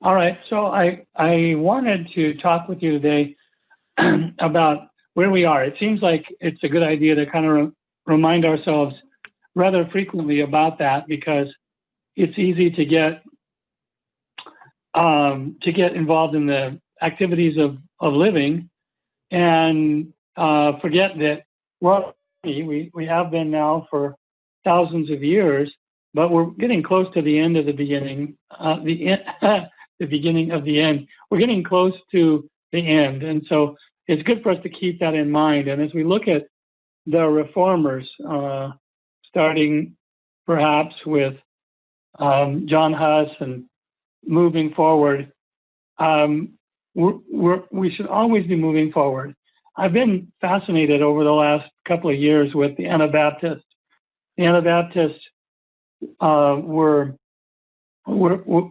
All right. So I wanted to talk with you today about where we are. It seems like it's a good idea to kind of remind ourselves rather frequently about that, because it's easy to get involved in the activities of living and forget that we have been now for thousands of years, but we're getting close to the end of the beginning, the beginning of the end. We're getting close to the end, and so it's good for us to keep that in mind. And as we look at the reformers, starting perhaps with John Huss and moving forward, we should always be moving forward. I've been fascinated over the last couple of years with the Anabaptists. The Anabaptists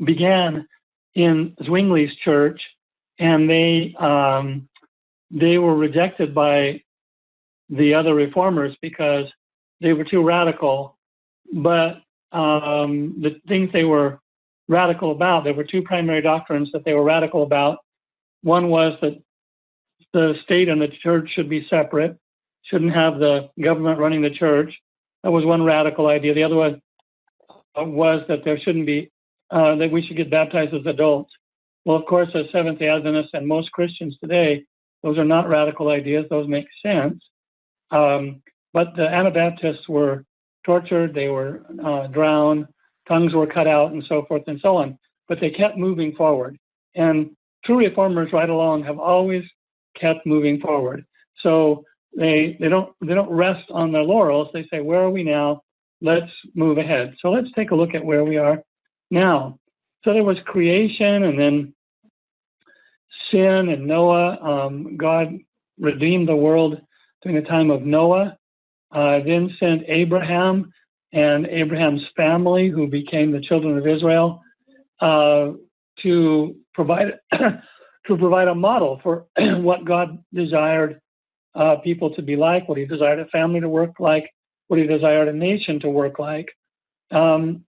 began in Zwingli's church, and they were rejected by the other reformers because they were too radical. But the things they were radical about, there were two primary doctrines that they were radical about. One was that the state and the church should be separate, shouldn't have the government running the church. That was one radical idea. The other one was that there shouldn't be, that we should get baptized as adults. Well, of course, as Seventh-day Adventists and most Christians today, those are not radical ideas. Those make sense. But the Anabaptists were tortured, they were drowned, tongues were cut out, and so forth and so on. But they kept moving forward. And true reformers right along have always kept moving forward. So they don't rest on their laurels. They say, where are we now? Let's move ahead. So let's take a look at where we are now. So there was creation, and then sin and Noah. God redeemed the world during the time of Noah, then sent Abraham and Abraham's family, who became the children of Israel, to provide a model for what God desired people to be like, what he desired a family to work like, what he desired a nation to work like. Then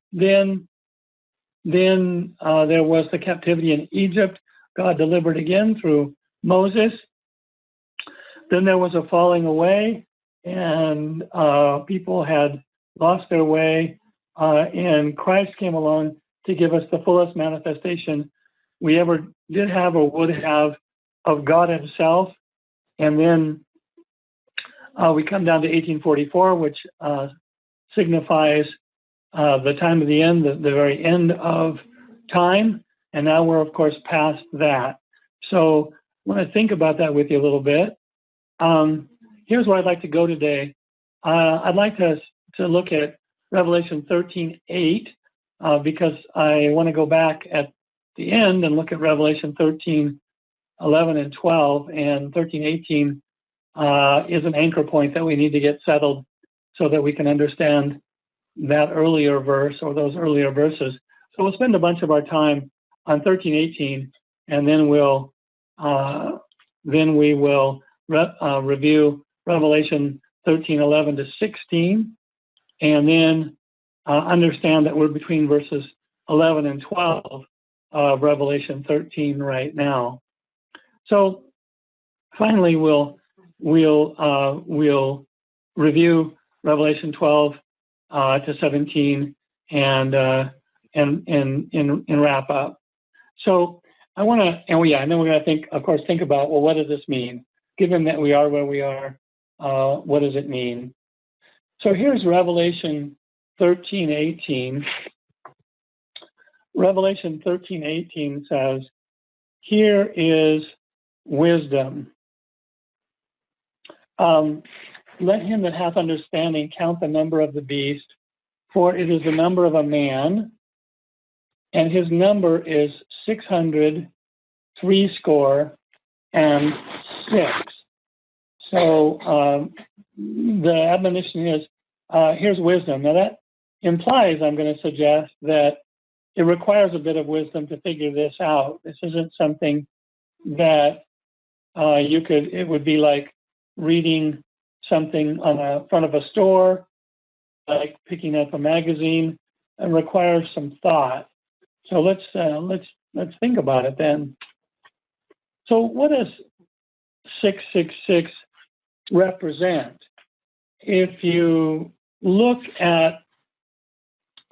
there was the captivity in Egypt. God delivered again through Moses. Then there was a falling away, and people had lost their way, and Christ came along to give us the fullest manifestation we ever did have or would have of God himself. And then we come down to 1844, which signifies the time of the end, the very end of time. And now we're, of course, past that. So I want to think about that with you a little bit. Here's where I'd like to go today. I'd like to look at Revelation 13:8, because I want to go back at the end and look at Revelation 13:11 and 12, and 13:18 is an anchor point that we need to get settled so that we can understand that earlier verse or those earlier verses. So we'll spend a bunch of our time on 13:18, and then we will review Revelation 13:11 to 16, and then understand that we're between verses 11 and 12 of Revelation 13 right now. So finally, we'll review Revelation 12 to 17 and wrap up. So I want to, and then we're going to think about, well, what does this mean? Given that we are where we are, what does it mean? So here's Revelation 13:18. Revelation 13:18 says, "Here is wisdom. Let him that hath understanding count the number of the beast, for it is the number of a man, and his number is 666." So the admonition is, here's wisdom. Now that implies, I'm going to suggest, that it requires a bit of wisdom to figure this out. This isn't something that it would be like reading something on the front of a store, like picking up a magazine. It requires some thought. So let's think about it then. So what does 666 represent? If you look at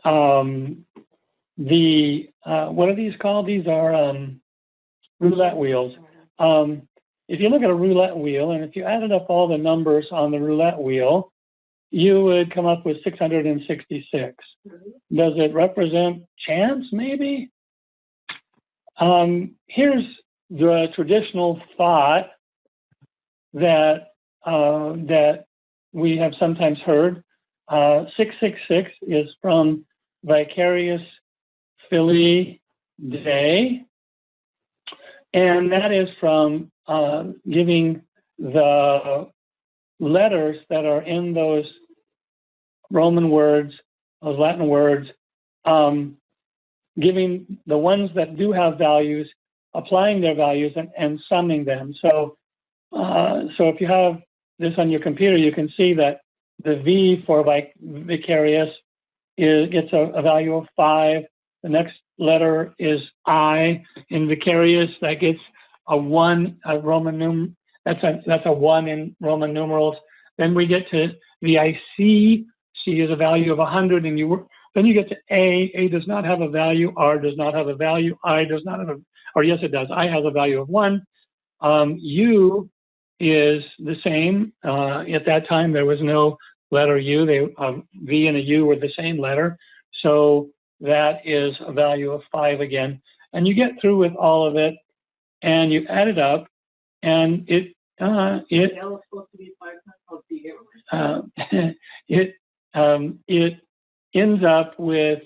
what are these called? These are roulette wheels. If you look at a roulette wheel, and if you added up all the numbers on the roulette wheel, you would come up with 666. Does it represent chance, maybe? Here's the traditional thought that we have sometimes heard. 666 is from Vicarius Filii Dei, and that is from giving the letters that are in those Roman words, those Latin words, giving the ones that do have values, applying their values and summing them. So if you have this on your computer, you can see that the V for vicarious gets a value of 5. The next letter is I in vicarious. That gets a 1, a Roman that's a 1 in Roman numerals. Then we get to the IC. C is a value of 100, and then you get to A. A does not have a value. R does not have a value. I does not have a, or yes, it does. I has a value of 1. U is the same. At that time, there was no letter U. V and a U were the same letter. So that is a value of 5 again. And you get through with all of it, and you add it up, and it ends up with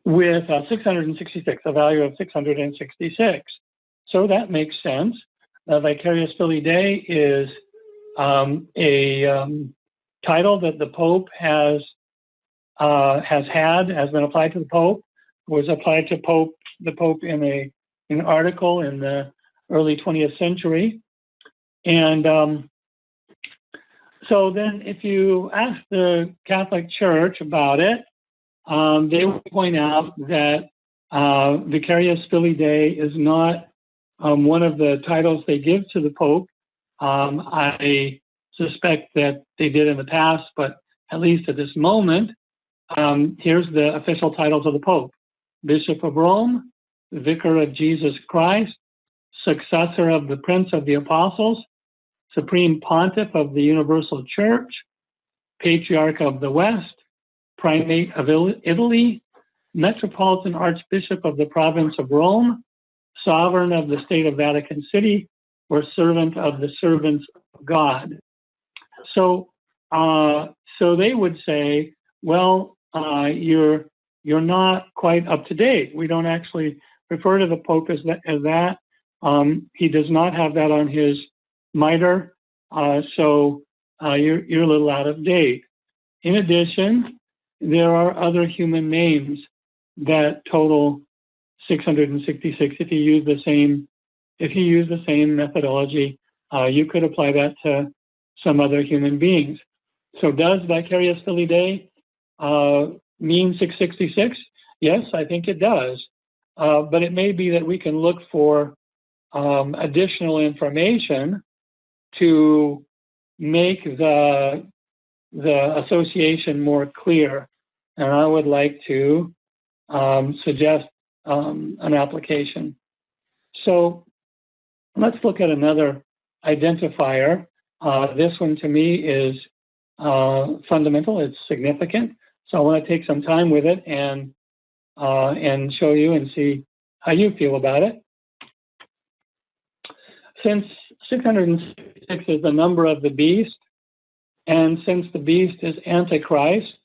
666, a value of 666. So that makes sense. Vicarius Filii Dei is a title that the Pope has been applied to the Pope, was applied to the Pope in an article in the early 20th century. And so then if you ask the Catholic Church about it, they will point out that Vicarius Filii Dei is not one of the titles they give to the Pope. I suspect that they did in the past, but at least at this moment, here's the official titles of the Pope: Bishop of Rome, Vicar of Jesus Christ, Successor of the Prince of the Apostles, Supreme Pontiff of the Universal Church, Patriarch of the West, Primate of Italy, Metropolitan Archbishop of the Province of Rome, Sovereign of the State of Vatican City, or Servant of the Servants of God. So they would say, well, you're not quite up to date. We don't actually refer to the Pope as that. He does not have that on his mitre, so you're a little out of date. In addition, there are other human names that total 666. If you use the same methodology, you could apply that to some other human beings. So does Vicarius Filii Dei mean 666? Yes, I think it does. But it may be that we can look for additional information to make the association more clear. And I would like to suggest an application. So let's look at another identifier. This one to me is fundamental. It's significant. So I want to take some time with it and show you and see how you feel about it. Since 666 is the number of the beast, and since the beast is Antichrist,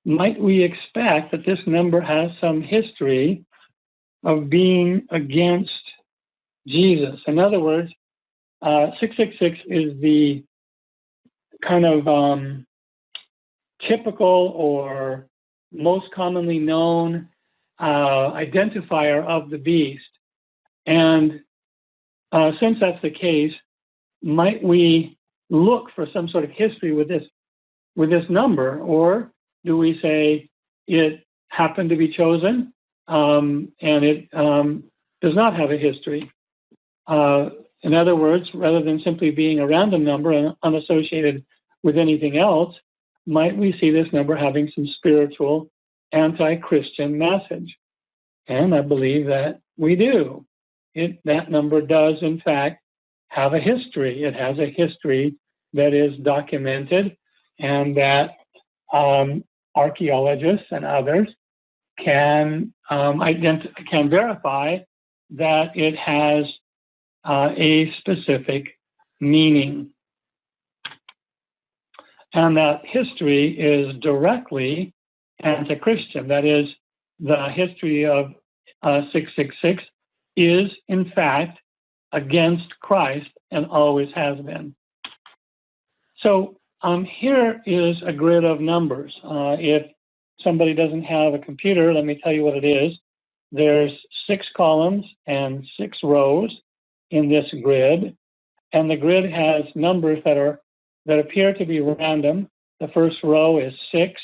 might we expect that this number has some history of being against Jesus? In other words, 666 is the kind of typical or most commonly known identifier of the beast. And since that's the case, might we look for some sort of history with this number, or do we say it happened to be chosen, and it does not have a history. In other words, rather than simply being a random number and unassociated with anything else, might we see this number having some spiritual, anti-Christian message? And I believe that we do. That number does, in fact, have a history. It has a history that is documented and that archaeologists and others can verify that it has a specific meaning. And that history is directly anti-Christian. That is, the history of 666 is, in fact, against Christ and always has been. So here is a grid of numbers. If somebody doesn't have a computer, let me tell you what it is. There's 6 columns and 6 rows in this grid, and the grid has numbers that appear to be random. The first row is 6,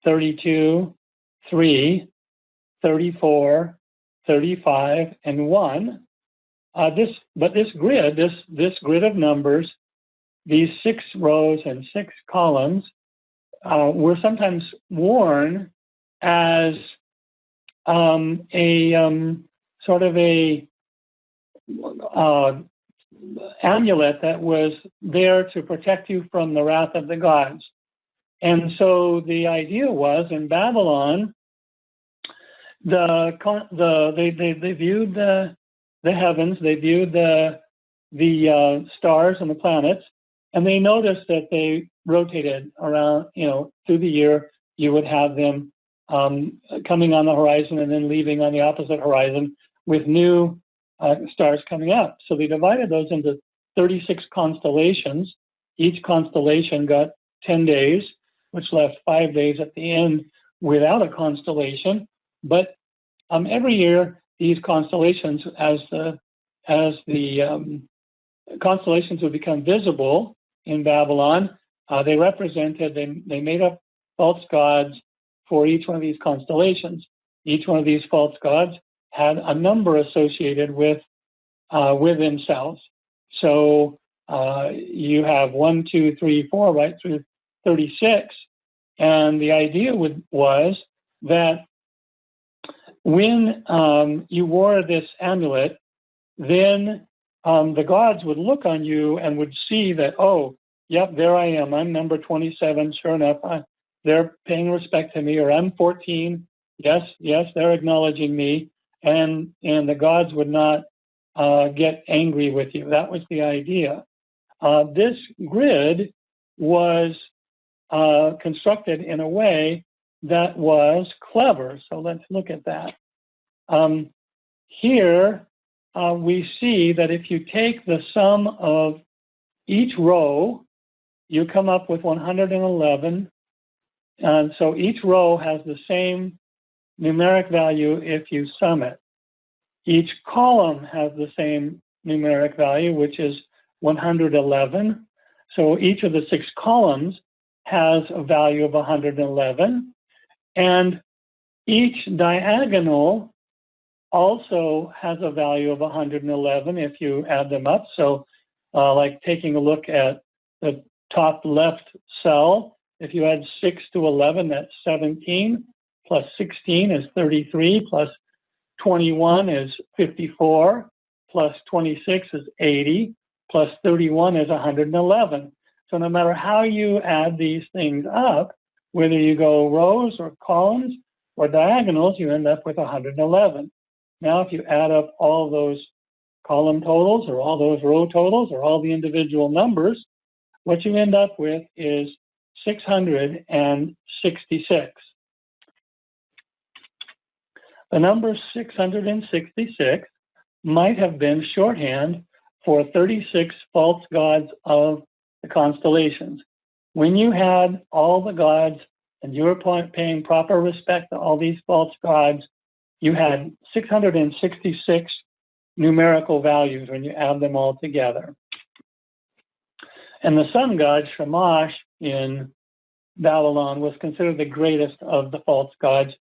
32, 3, 34, 35, and 1. This grid of numbers, these 6 rows and 6 columns, were sometimes worn as a sort of a amulet that was there to protect you from the wrath of the gods. And so the idea was, in Babylon, they viewed the heavens, they viewed the stars and the planets, and they noticed that they rotated around, through the year. You would have them coming on the horizon and then leaving on the opposite horizon with new stars coming up. So they divided those into 36 constellations. Each constellation got 10 days, which left 5 days at the end without a constellation. But every year, these constellations, as the constellations would become visible in Babylon, they made up false gods for each one of these constellations. Each one of these false gods had a number associated with themselves. So you have 1, 2, 3, 4, right through 36. And the idea was that when you wore this amulet, then the gods would look on you and would see that, oh, yep, there I am. I'm number 27. Sure enough, they're paying respect to me. Or I'm 14. Yes, they're acknowledging me. And the gods would not get angry with you. That was the idea. This grid was constructed in a way that was clever. So let's look at that. Here we see that if you take the sum of each row, you come up with 111. And so each row has the same numeric value if you sum it. Each column has the same numeric value, which is 111. So each of the 6 columns has a value of 111. And each diagonal also has a value of 111 if you add them up. So like taking a look at the top left cell, if you add 6 to 11, that's 17, plus 16 is 33, plus 21 is 54, plus 26 is 80, plus 31 is 111. So no matter how you add these things up, whether you go rows or columns or diagonals, you end up with 111. Now, if you add up all those column totals or all those row totals or all the individual numbers, what you end up with is 666. The number 666 might have been shorthand for 36 false gods of the constellations. When you had all the gods and you were paying proper respect to all these false gods, you had 666 numerical values when you add them all together. And the sun god, Shamash, in Babylon was considered the greatest of the false gods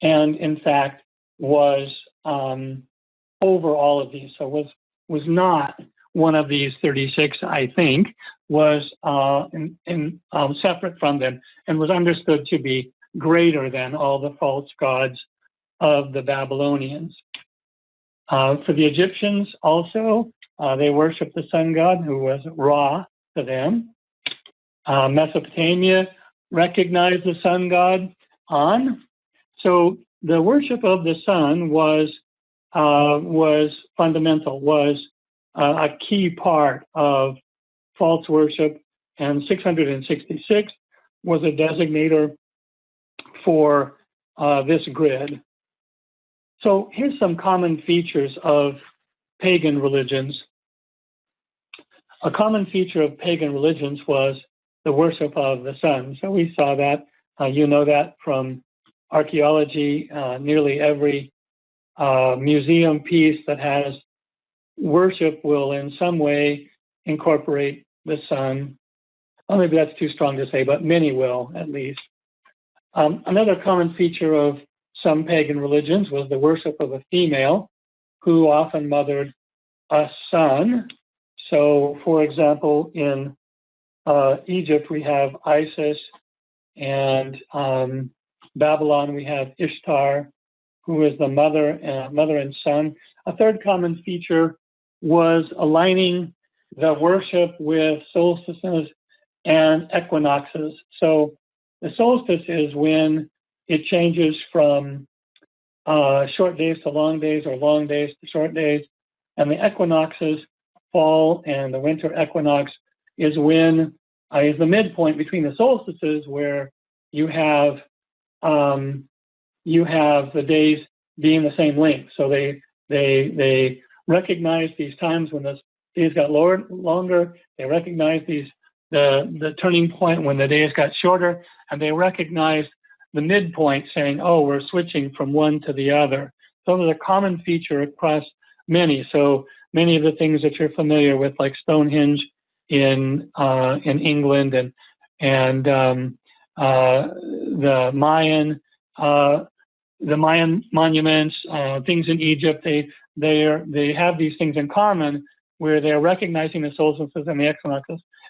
and in fact was over all of these. So was not one of these 36, I think, was separate from them and was understood to be greater than all the false gods of the Babylonians. For the Egyptians also, they worshiped the sun god, who was Ra to them. Mesopotamia recognized the sun god, An. So the worship of the sun was fundamental, was a key part of false worship, and 666 was a designator for this grid. So here's some common features of pagan religions. A common feature of pagan religions was the worship of the sun. So we saw that, you know that from archaeology. Nearly every museum piece that has worship will in some way incorporate the sun. Well, maybe that's too strong to say, but many will at least. Another common feature of some pagan religions was the worship of a female who often mothered a son. So, for example, in Egypt, we have Isis, and Babylon, we have Ishtar, who is the mother and son. A third common feature was aligning the worship with solstices and equinoxes. So the solstice is when it changes from short days to long days, or long days to short days. And the equinoxes, fall and the winter equinox, is when is the midpoint between the solstices, where you have the days being the same length. So they recognize these times when the days got longer. They recognize the turning point when the days got shorter, and they recognize the midpoint, saying, "Oh, we're switching from one to the other." So there's a common feature across many. So many of the things that you're familiar with, like Stonehenge in England, and the Mayan monuments, things in Egypt, they have these things in common, where they're recognizing the solstices and the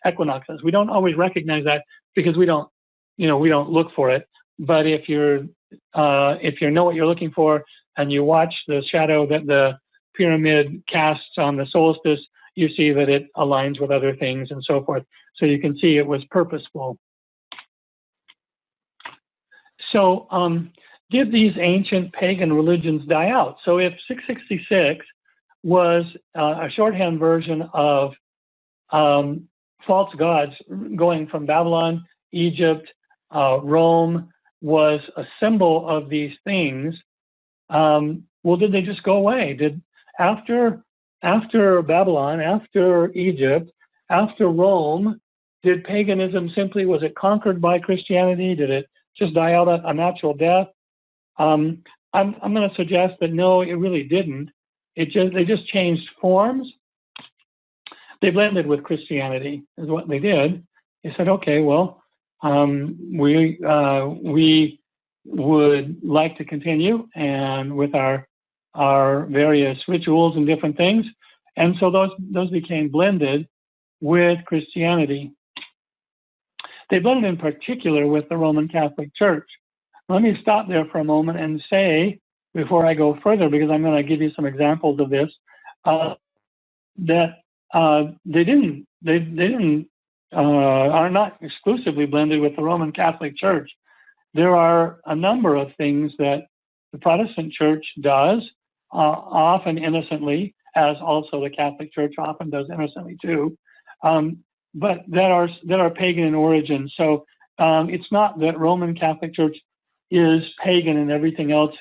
equinoxes. We don't always recognize that because we don't look for it. But if you know what you're looking for, and you watch the shadow that the pyramid casts on the solstice, you see that it aligns with other things and so forth. So you can see it was purposeful. So did these ancient pagan religions die out? So if 666 was a shorthand version of false gods going from Babylon, Egypt, Rome, was a symbol of these things, well, did they just go away? Did after Babylon, after Egypt, after Rome, did paganism was it conquered by Christianity? Did it just die out a natural death? I'm going to suggest that no, it really didn't. They just changed forms. They blended with Christianity, is what they did. They said, okay, well, we would like to continue and with our various rituals and different things, and so those became blended with Christianity. They blended in particular with the Roman Catholic Church. Let me stop there for a moment and say, before I go further, because I'm going to give you some examples of this, that they are not exclusively blended with the Roman Catholic Church. There are a number of things that the Protestant Church does, often innocently, as also the Catholic Church often does innocently too, but that are pagan in origin. So it's not that Roman Catholic Church is pagan and everything else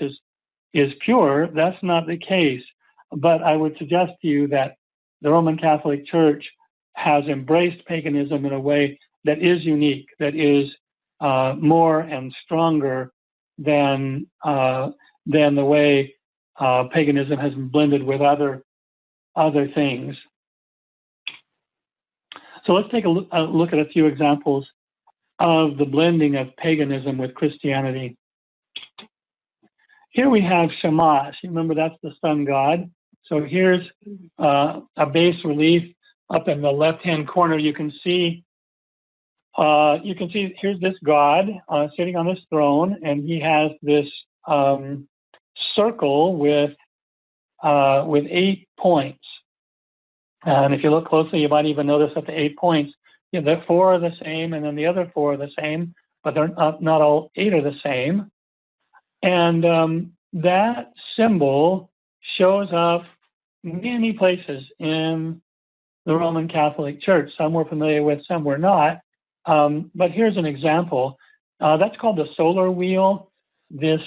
is pure. That's not the case. But I would suggest to you that the Roman Catholic Church has embraced paganism in a way that is unique, that is more and stronger than the way paganism has been blended with other things. So let's take a look at a few examples of the blending of paganism with Christianity. Here we have Shamash. You remember that's the sun god. So here's a bas relief up in the left-hand corner. You can see here's this god sitting on this throne, and he has this circle with 8 points. And if you look closely, you might even notice that the 8 points, the 4 are the same, and then the other 4 are the same, but they're not all 8 are the same. And that symbol shows up many places in the Roman Catholic Church. Some we're familiar with, some we're not. But here's an example. That's called the solar wheel. This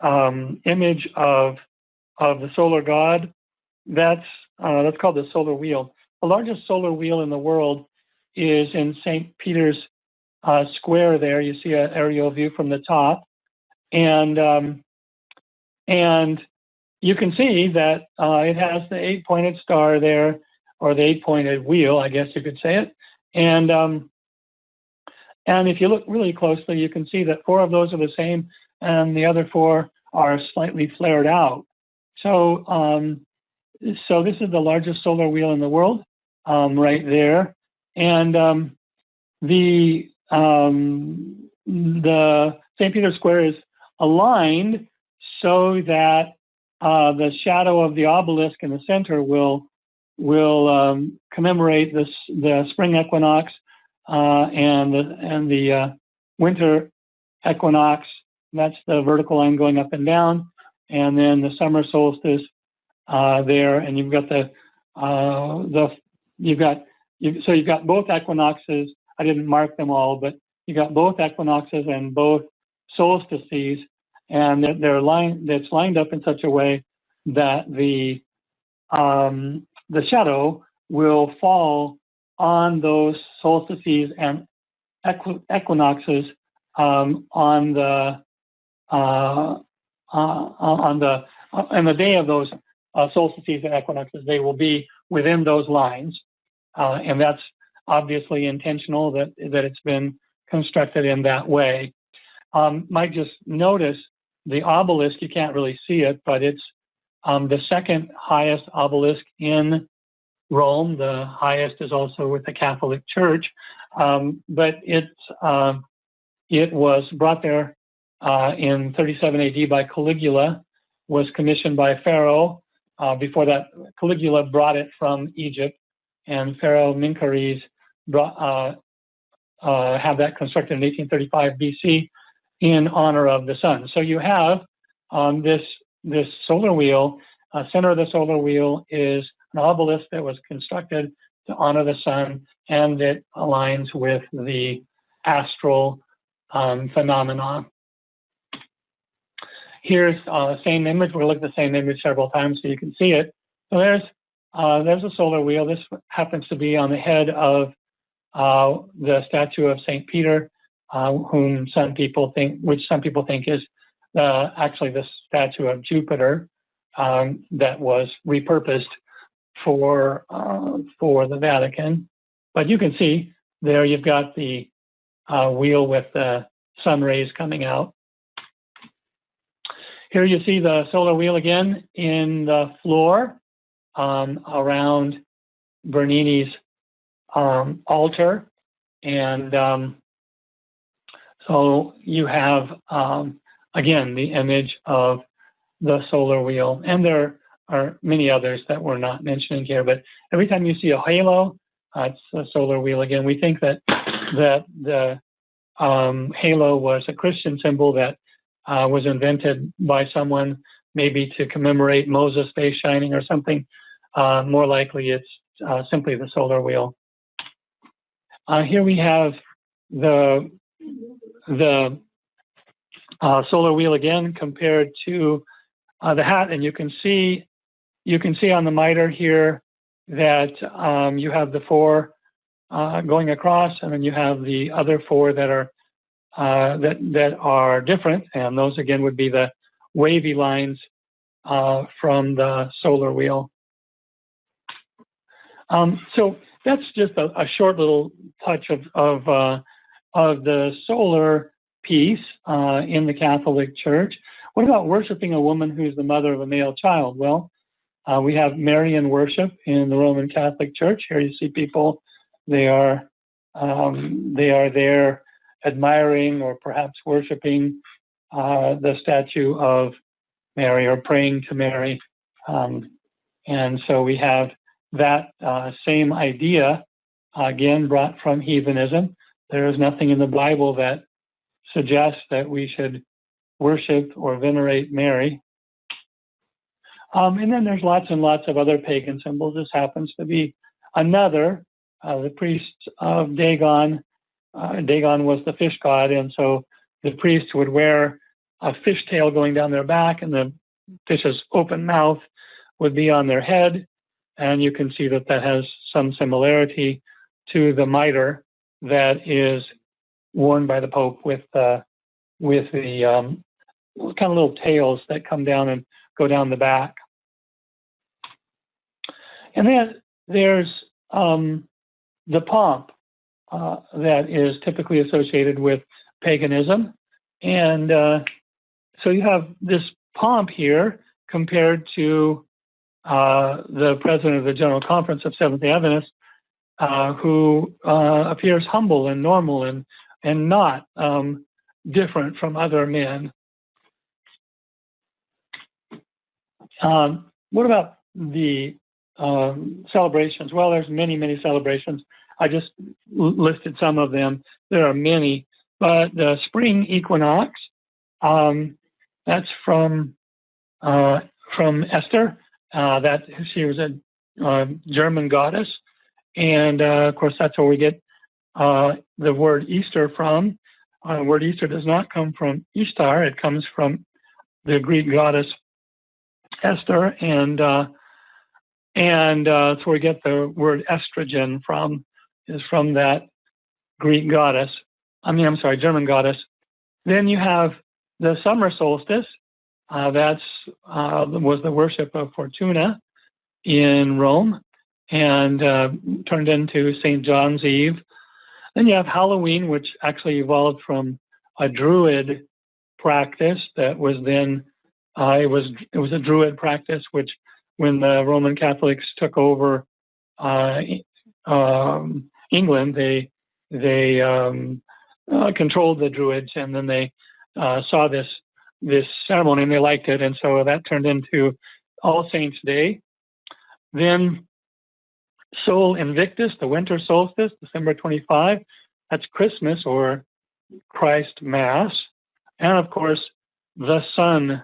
image of the solar god, that's called the solar wheel. The largest solar wheel in the world is in St. Peter's Square. There, you see an aerial view from the top, and you can see that it has the 8-pointed star there, or the 8-pointed wheel, I guess you could say it. And if you look really closely, you can see that 4 of those are the same, and the other 4 are slightly flared out. So this is the largest solar wheel in the world, right there. And the St. Peter's Square is aligned so that the shadow of the obelisk in the center will commemorate the spring equinox and the winter equinox. That's the vertical line going up and down, and then the summer solstice there. And you've got you've got both equinoxes. I didn't mark them all, but you got both equinoxes and both solstices, and that's lined up in such a way that the shadow will fall on those solstices and equinoxes on the day of those solstices and equinoxes. They will be within those lines, and that's obviously intentional that it's been constructed in that way. Might just notice the obelisk. You can't really see it, but it's the second highest obelisk in Rome. The highest is also with the Catholic Church, but it was brought there in 37 AD by Caligula, was commissioned by Pharaoh. Before that, Caligula brought it from Egypt, and Pharaoh Menkaures had that constructed in 1835 BC in honor of the sun. So you have this solar wheel. Center of the solar wheel is an obelisk that was constructed to honor the sun, and it aligns with the astral phenomena. Here's the same image. We'll look at the same image several times so you can see it. So there's a solar wheel. This happens to be on the head of the statue of St. Peter, which some people think is actually the statue of Jupiter that was repurposed for the Vatican. But you can see there you've got the wheel with the sun rays coming out. Here you see the solar wheel again in the floor around Bernini's altar. And so you have, again, the image of the solar wheel. And there are many others that we're not mentioning here. But every time you see a halo, it's a solar wheel again. We think that the halo was a Christian symbol that was invented by someone, maybe to commemorate Moses' face shining or something. More likely, it's simply the solar wheel. Here we have the solar wheel again compared to the hat, and you can see on the mitre here that you have the 4 going across, and then you have the other 4 that are different, and those again would be the wavy lines from the solar wheel. So that's just a short little touch of the solar peace in the Catholic Church. What about worshiping a woman who's the mother of a male child? Well, we have Marian worship in the Roman Catholic Church. Here you see people, they are there admiring or perhaps worshiping the statue of Mary or praying to Mary. And so we have that same idea, again, brought from heathenism. There is nothing in the Bible that suggests that we should worship or venerate Mary. And then there's lots and lots of other pagan symbols. This happens to be another, the priests of Dagon. Dagon was the fish god, and so the priests would wear a fish tail going down their back, and the fish's open mouth would be on their head. And you can see that that has some similarity to the mitre that is worn by the Pope with the kind of little tails that come down and go down the back. And then there's the pomp that is typically associated with paganism. And so you have this pomp here compared to the president of the General Conference of Seventh-day Adventists, who appears humble and normal and not different from other men. What about the celebrations? Well, there's many, many celebrations. I just listed some of them. There are many, but the spring equinox, that's from Esther. That she was a German goddess, and of course that's where we get the word Easter from. The word Easter does not come from Ishtar; it comes from the Greek goddess Esther, and so we get the word estrogen from that Greek goddess. German goddess. Then you have the summer solstice. That's was the worship of Fortuna in Rome, and turned into St. John's Eve. Then you have Halloween, which actually evolved from a Druid practice that was then it was a Druid practice, which when the Roman Catholics took over England, they controlled the Druids, and then they saw this ceremony and they liked it, and so that turned into All Saints' Day. Then Sol Invictus, the winter solstice, December 25, that's Christmas or Christ Mass, and of course the Sun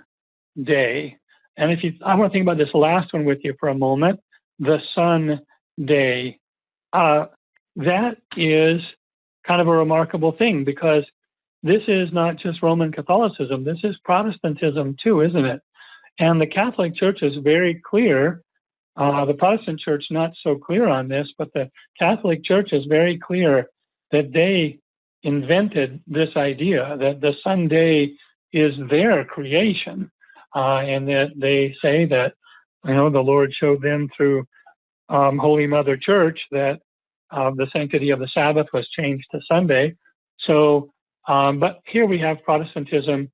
Day. And I want to think about this last one with you for a moment, the Sun Day. That is kind of a remarkable thing, because this is not just Roman Catholicism, this is Protestantism too, isn't it? And the Catholic Church is very clear. The Protestant Church not so clear on this, but the Catholic Church is very clear that they invented this idea that the Sunday is their creation, and that they say that, the Lord showed them through Holy Mother Church that the sanctity of the Sabbath was changed to Sunday. So, but here we have Protestantism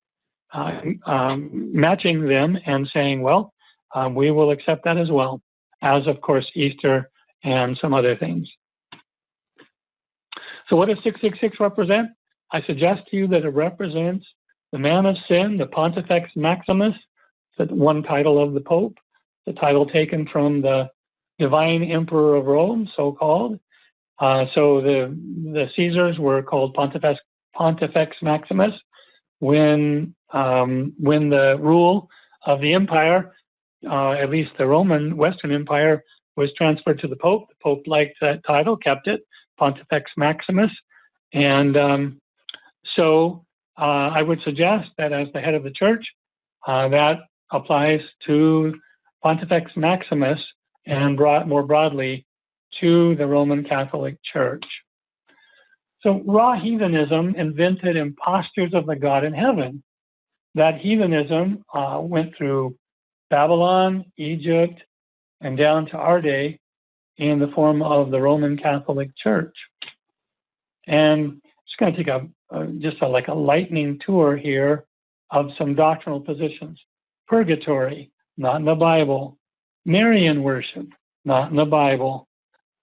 matching them and saying, well, we will accept that as well, as of course Easter and some other things. So what does 666 represent? I suggest to you that it represents the man of sin, the Pontifex Maximus, the one title of the Pope, the title taken from the divine emperor of Rome, so-called. So the Caesars were called Pontifex Maximus when the rule of the empire, at least the Roman Western Empire, was transferred to the Pope. The Pope liked that title, kept it, Pontifex Maximus. And so I would suggest that as the head of the church, that applies to Pontifex Maximus and more broadly to the Roman Catholic Church. So raw heathenism invented impostures of the God in heaven. That heathenism went through Babylon, Egypt, and down to our day in the form of the Roman Catholic Church. And just going to take a like a lightning tour here of some doctrinal positions. Purgatory, not in the Bible. Marian worship, not in the Bible.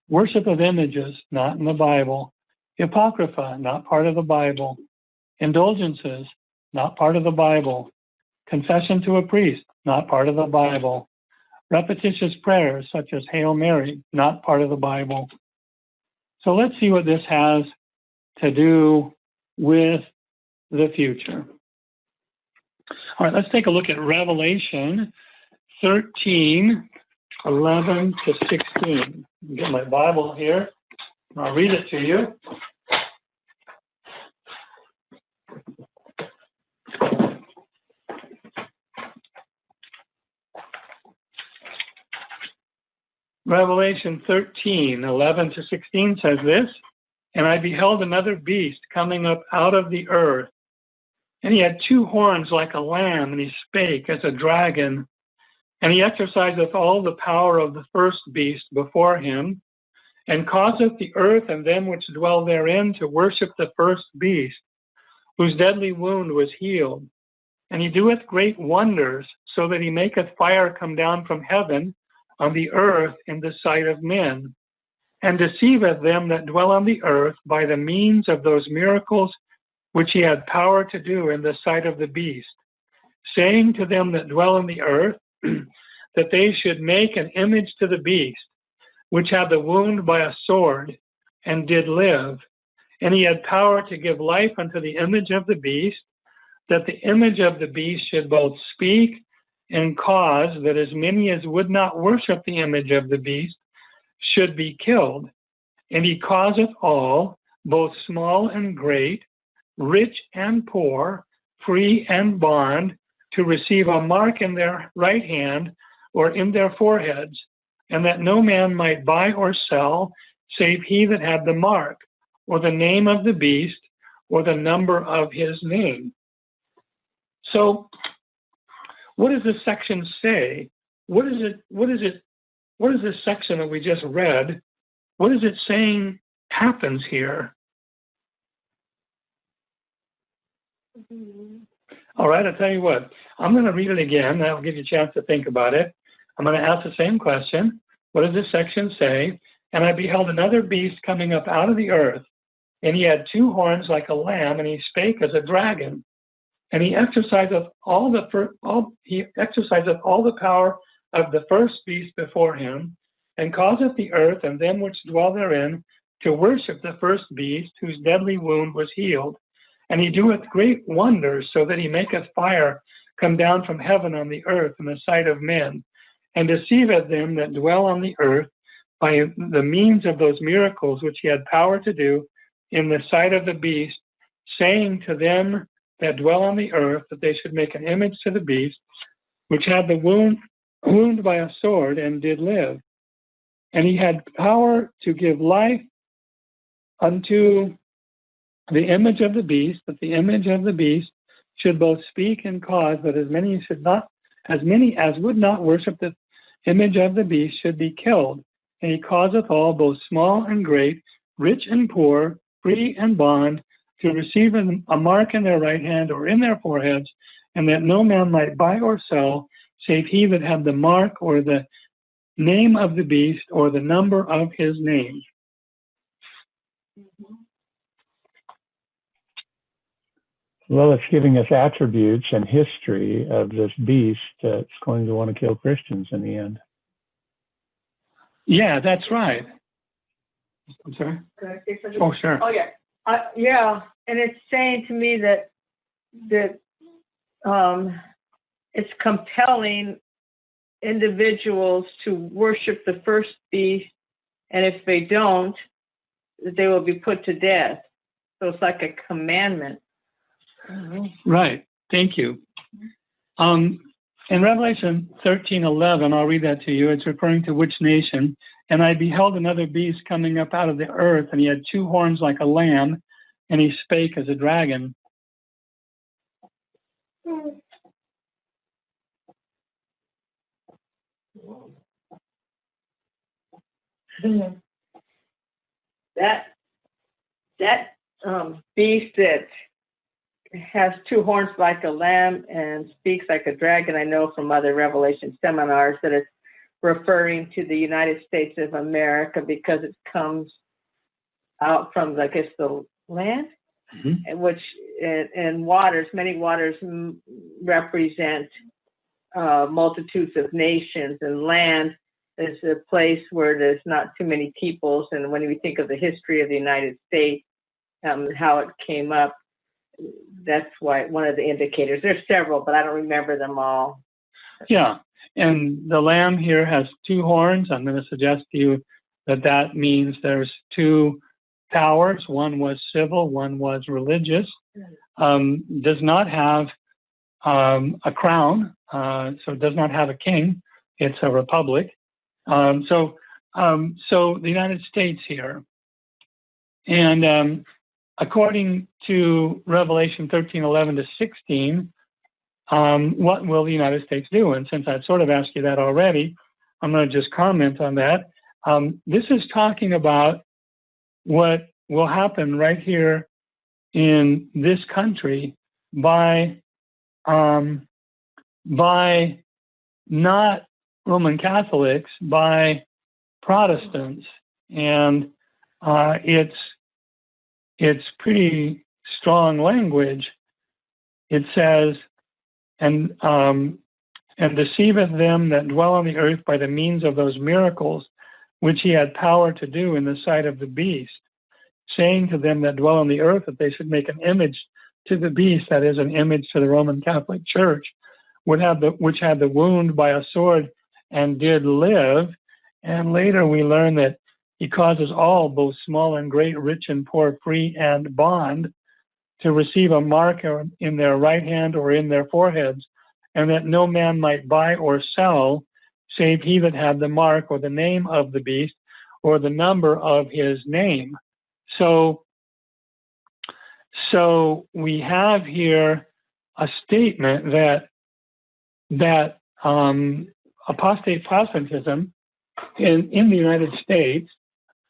Worship of images, not in the Bible. Apocrypha, not part of the Bible. Indulgences, not part of the Bible. Confession to a priest, not part of the Bible. Repetitious prayers such as Hail Mary, not part of the Bible. So let's see what this has to do with the future. All right, let's take a look at Revelation 13, 11 to 16. Get my Bible here. I'll read it to you. Revelation 13, 11 to 16 says this, "And I beheld another beast coming up out of the earth, and he had 2 horns like a lamb, and he spake as a dragon. And he exerciseth all the power of the first beast before him, and causeth the earth and them which dwell therein to worship the first beast, whose deadly wound was healed. And he doeth great wonders, so that he maketh fire come down from heaven on the earth in the sight of men, and deceiveth them that dwell on the earth by the means of those miracles which he had power to do in the sight of the beast, saying to them that dwell on the earth, that they should make an image to the beast, which had the wound by a sword, and did live. And he had power to give life unto the image of the beast, that the image of the beast should both speak and cause that as many as would not worship the image of the beast should be killed. And he causeth all, both small and great, rich and poor, free and bond, to receive a mark in their right hand or in their foreheads, and that no man might buy or sell, save he that had the mark, or the name of the beast, or the number of his name." So, what does this section say? What is this section that we just read? What is it saying happens here? All right, I'll tell you what. I'm going to read it again. That'll give you a chance to think about it. I'm going to ask the same question. What does this section say? "And I beheld another beast coming up out of the earth, and he had 2 horns like a lamb, and he spake as a dragon. And he exerciseth all the power of the first beast before him, and causeth the earth and them which dwell therein to worship the first beast, whose deadly wound was healed. And he doeth great wonders, so that he maketh fire come down from heaven on the earth in the sight of men, and deceiveth them that dwell on the earth by the means of those miracles which he had power to do in the sight of the beast, saying to them that dwell on the earth that they should make an image to the beast, which had the wound by a sword, and did live. And he had power to give life unto the image of the beast, that the image of the beast should both speak and cause that as many as would not worship the image of the beast should be killed. And he causeth all, both small and great, rich and poor, free and bond, to receive a mark in their right hand or in their foreheads, and that no man might buy or sell, save he that had the mark or the name of the beast or the number of his name." Well, it's giving us attributes and history of this beast that's going to want to kill Christians in the end. Yeah, that's right. I'm sorry? Oh, sure. Oh, yeah. Yeah, and it's saying to me that it's compelling individuals to worship the first beast, and if they don't, they will be put to death. So it's like a commandment. Right. Thank you. In Revelation 13:11, I'll read that to you. It's referring to which nation? "And I beheld another beast coming up out of the earth, and he had 2 horns like a lamb, and he spake as a dragon." That beast that has two horns like a lamb and speaks like a dragon. I know from other Revelation seminars that it's referring to the United States of America because it comes out from, I guess, the land, which and waters, many waters represent multitudes of nations, and land is a place where there's not too many peoples. And when we think of the history of the United States, how it came up, that's why one of the indicators. There's several, but I don't remember them all. Yeah, and the lamb here has two horns. I'm going to suggest to you that that means there's two powers. One was civil, one was religious. Does not have a crown, so it does not have a king. It's a republic. So the United States here, and according to Revelation 13:11-16, what will the United States do? And since I've sort of asked you that already, I'm going to just comment on that. This is talking about what will happen right here in this country by not Roman Catholics, by Protestants, and it's pretty strong language. It says, and deceiveth them that dwell on the earth by the means of those miracles which he had power to do in the sight of the beast, saying to them that dwell on the earth that they should make an image to the beast, that is, an image to the Roman Catholic Church, which had the wound by a sword and did live. And later we learn that he causes all, both small and great, rich and poor, free and bond, to receive a mark in their right hand or in their foreheads, and that no man might buy or sell, save he that had the mark or the name of the beast or the number of his name. So we have here a statement that apostate Protestantism in the United States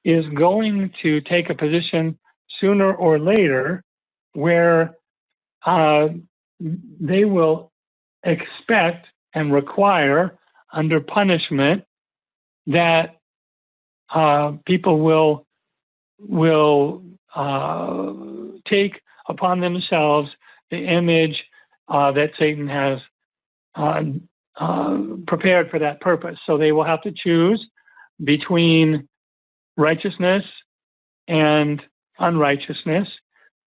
is going to take a position sooner or later where they will expect and require, under punishment, that people will take upon themselves the image that Satan has prepared for that purpose. So they will have to choose between righteousness and unrighteousness,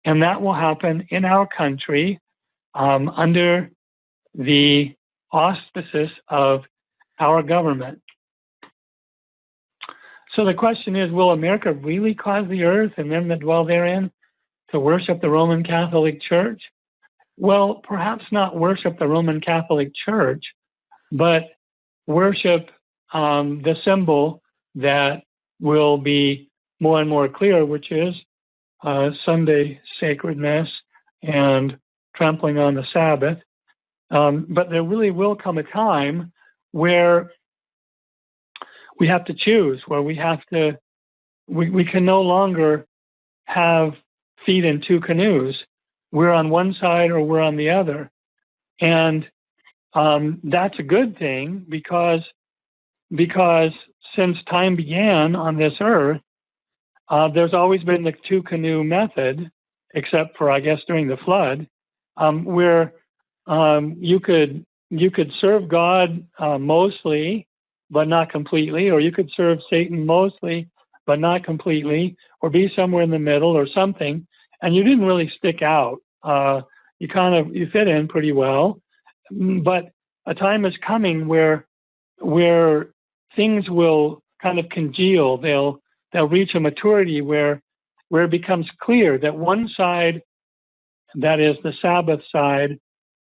and that will happen in our country under the auspices of our government. So the question is, will America really cause the earth and them that dwell therein to worship the Roman Catholic Church? Well, perhaps not worship the Roman Catholic Church, but worship the symbol that will be more and more clear, which is Sunday sacredness and trampling on the Sabbath. But there really will come a time where we have to choose, where we can no longer have feet in two canoes. We're on one side or we're on the other. And that's a good thing because since time began on this earth, there's always been the two canoe method, except for, I guess, during the flood, where you could serve God mostly, but not completely, or you could serve Satan mostly, but not completely, or be somewhere in the middle or something, and you didn't really stick out. You fit in pretty well, but a time is coming where things will kind of congeal. They'll reach a maturity where it becomes clear that one side, that is the Sabbath side,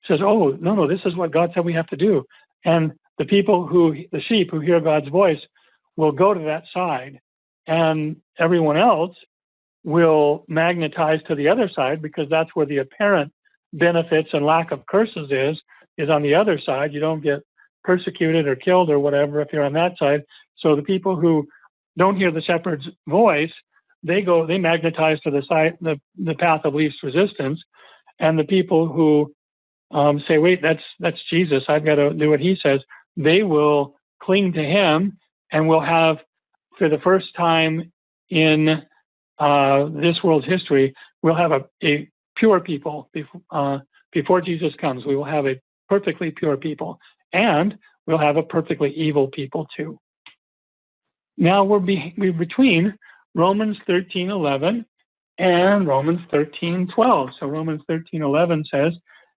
says, oh, no, this is what God said we have to do. And the sheep who hear God's voice will go to that side, and everyone else will magnetize to the other side, because that's where the apparent benefits and lack of curses is on the other side. You don't get persecuted or killed or whatever if you're on that side. So the people who don't hear the shepherd's voice they magnetize to the side, the path of least resistance. And the people who say, wait, that's Jesus, I've got to do what he says, they will cling to him, and will have, for the first time in this world's history, we'll have a pure people before Jesus comes. We will have a perfectly pure people, and we'll have a perfectly evil people too. Now we're between Romans 13:11 and Romans 13:12. So Romans 13:11 says,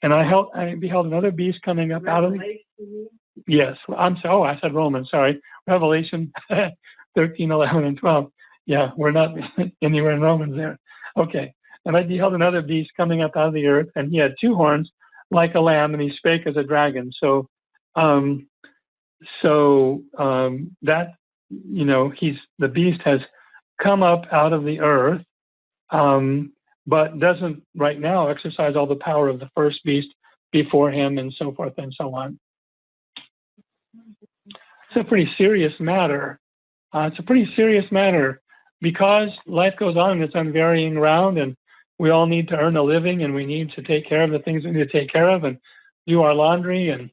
and I beheld another beast coming up out of the... Yes, I said Romans, sorry. Revelation 13:11 and 12. Yeah, we're not anywhere in Romans there. Okay. And I beheld another beast coming up out of the earth, and he had two horns like a lamb, and he spake as a dragon. So that, the beast has come up out of the earth, but doesn't right now exercise all the power of the first beast before him, and so forth and so on. It's a pretty serious matter. Because life goes on in its unvarying round, and we all need to earn a living, and we need to take care of the things we need to take care of, and do our laundry and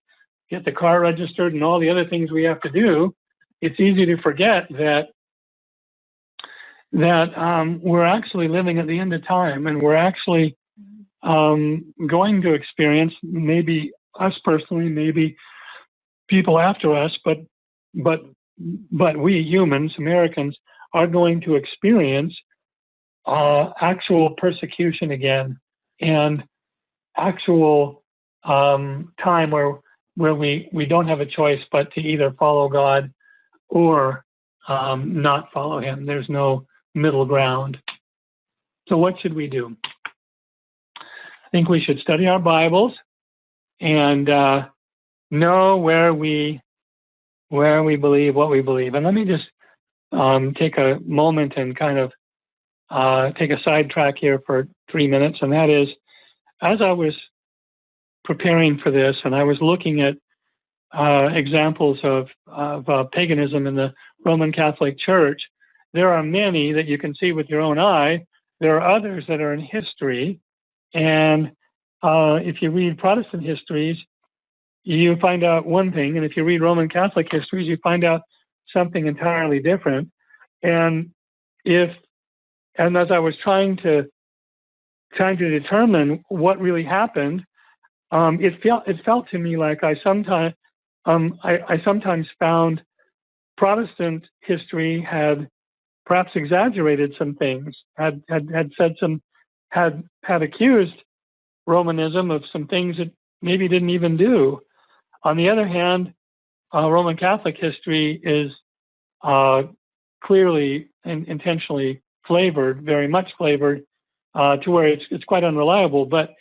get the car registered and all the other things we have to do. It's easy to forget that we're actually living at the end of time, and we're actually going to experience, maybe us personally, maybe people after us, but we humans, Americans, are going to experience actual persecution again, and actual time where we don't have a choice but to either follow God or not follow him. There's no middle ground. So what should we do? I think we should study our Bibles and know where we believe what we believe. And let me just take a moment and kind of take a sidetrack here for 3 minutes. And that is, as I was preparing for this, and I was looking at examples of paganism in the Roman Catholic Church, there are many that you can see with your own eye. There are others that are in history. And if you read Protestant histories, you find out one thing. And if you read Roman Catholic histories, you find out something entirely different. And as I was trying to determine what really happened, it felt to me like I sometimes found Protestant history had perhaps exaggerated some things, had accused Romanism of some things it maybe didn't even do. On the other hand, Roman Catholic history is clearly and intentionally flavored, very much flavored, to where it's quite unreliable. But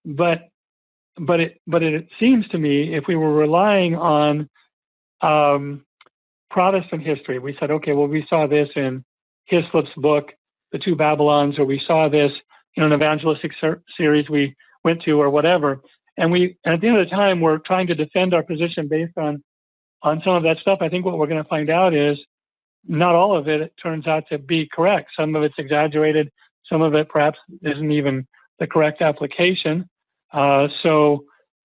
it seems to me, if we were relying on Protestant history, we said, okay, well, we saw this in Hislop's book, The Two Babylons, or we saw this in an evangelistic series we went to, or whatever. And at the end of the time, we're trying to defend our position based on some of that stuff. I think what we're going to find out is not all of it turns out to be correct. Some of it's exaggerated. Some of it perhaps isn't even the correct application. So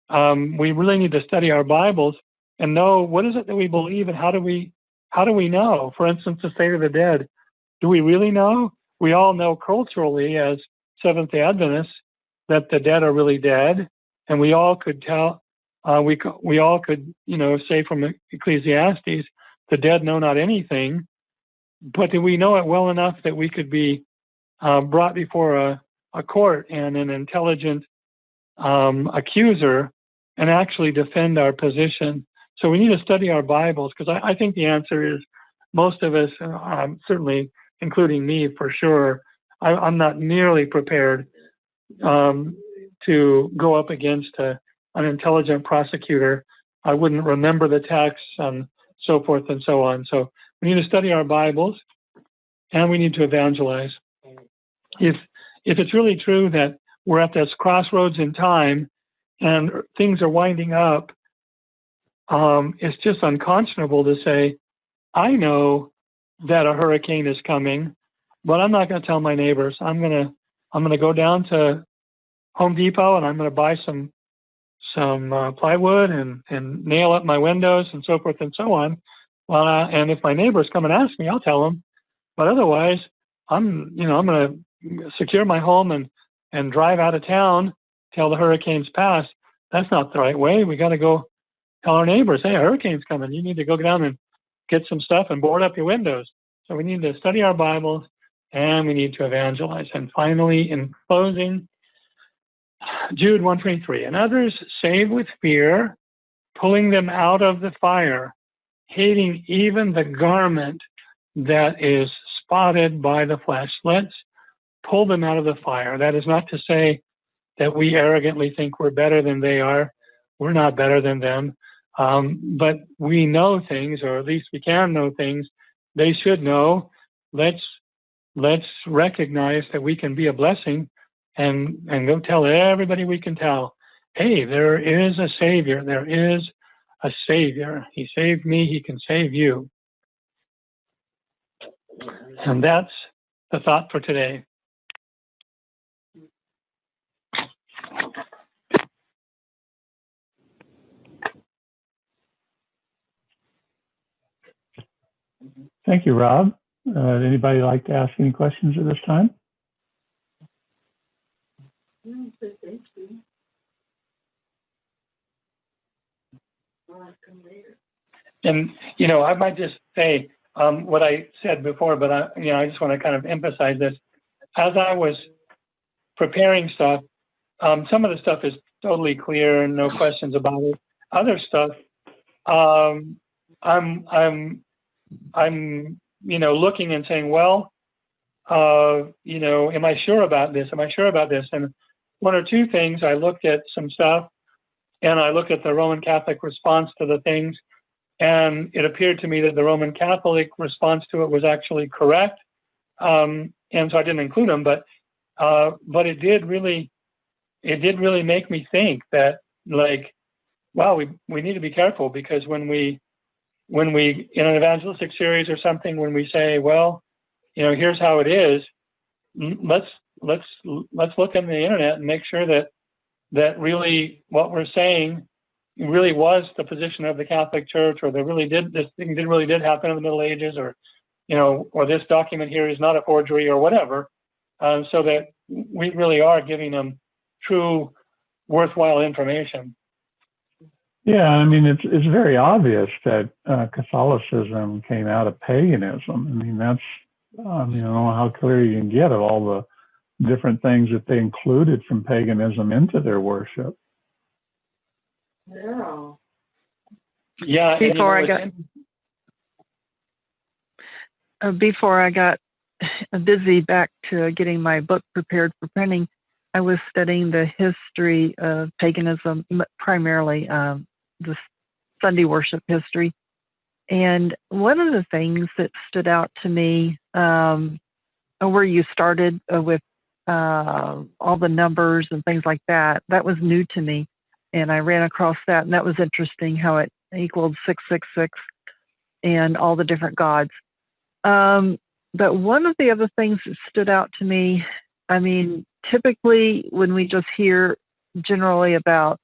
we really need to study our Bibles and know what is it that we believe, and how do we know? For instance, the state of the dead. Do we really know? We all know culturally as Seventh-day Adventists that the dead are really dead, and we all could tell. We all could, say from Ecclesiastes, the dead know not anything. But do we know it well enough that we could be brought before a court and an intelligent accuser and actually defend our position? So we need to study our Bibles, because I think the answer is most of us, certainly including me for sure, I'm not nearly prepared to go up against an intelligent prosecutor. I wouldn't remember the text and so forth and so on. So we need to study our Bibles, and we need to evangelize. If it's really true that we're at this crossroads in time and things are winding up, it's just unconscionable to say, I know that a hurricane is coming. but I'm not going to tell my neighbors. I'm going to go down to Home Depot and I'm going to buy some plywood and nail up my windows and so forth and so on. Well, and if my neighbors come and ask me, I'll tell them. But otherwise, I'm going to secure my home and drive out of town till the hurricanes pass. That's not the right way. We got to go tell our neighbors, hey, a hurricane's coming. You need to go down and get some stuff and board up your windows. So we need to study our Bibles and we need to evangelize. And finally, in closing, Jude 1:23, and others save with fear, pulling them out of the fire, hating even the garment that is spotted by the flesh. Let's pull them out of the fire. That is not to say that we arrogantly think we're better than they are. We're not better than them. But we know things, or at least we can know things they should know. Let's recognize that we can be a blessing and go tell everybody we can tell, hey, there is a Savior. There is a Savior. He saved me. He can save you. And that's the thought for today. Thank you, Rob. Anybody like to ask any questions at this time? And, I might just say what I said before, but I just want to kind of emphasize this. As I was preparing stuff, some of the stuff is totally clear and no questions about it. Other stuff, I'm looking and saying, well, am I sure about this? Am I sure about this? And one or two things, I looked at some stuff and I looked at the Roman Catholic response to the things, and it appeared to me that the Roman Catholic response to it was actually correct. And so I didn't include them, but it did really make me think that, like, wow, we need to be careful, because when we in an evangelistic series or something, when we say, well, here's how it is, let's look on the internet and make sure that really what we're saying really was the position of the Catholic Church, or this thing really did happen in the Middle Ages, or or this document here is not a forgery, or whatever, so that we really are giving them true, worthwhile information. Yeah, I mean, it's very obvious that Catholicism came out of paganism. I mean, that's, I don't know how clear you can get of all the different things that they included from paganism into their worship. Yeah. Yeah. Before I got busy back to getting my book prepared for printing, I was studying the history of paganism, primarily the Sunday worship history. And one of the things that stood out to me, where you started with all the numbers and things like that, that was new to me. And I ran across that, and that was interesting how it equaled 666 and all the different gods. But one of the other things that stood out to me, I mean, typically when we just hear generally about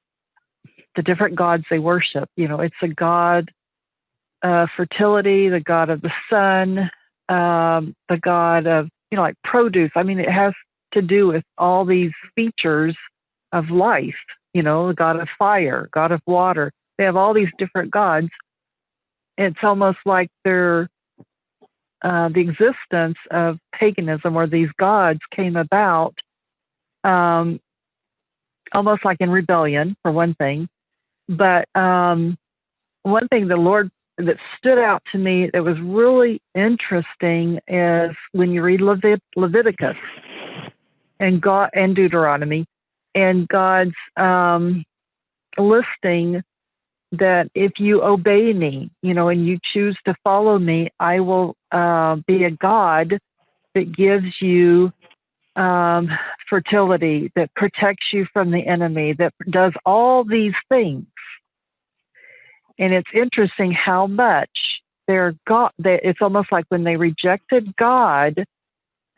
the different gods they worship, it's a god of fertility, the god of the sun, the god of, like produce. I mean, it has to do with all these features of life, the god of fire, god of water. They have all these different gods. It's almost like they're the existence of paganism, where these gods came about almost like in rebellion, for one thing. But one thing the Lord that stood out to me that was really interesting is when you read Leviticus and Deuteronomy, and God's listing that if you obey me, and you choose to follow me, I will be a God that gives you fertility, that protects you from the enemy, that does all these things. And it's interesting how much it's almost like when they rejected God,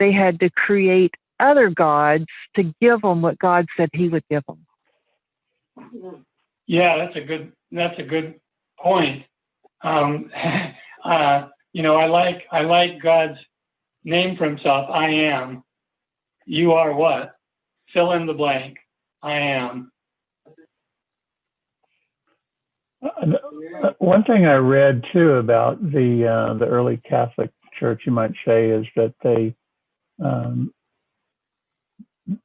they had to create other gods to give them what God said He would give them. Yeah, that's a good point. You know, I like God's name for Himself. I am. You are what? Fill in the blank. I am. One thing I read too about the early Catholic Church, you might say, is that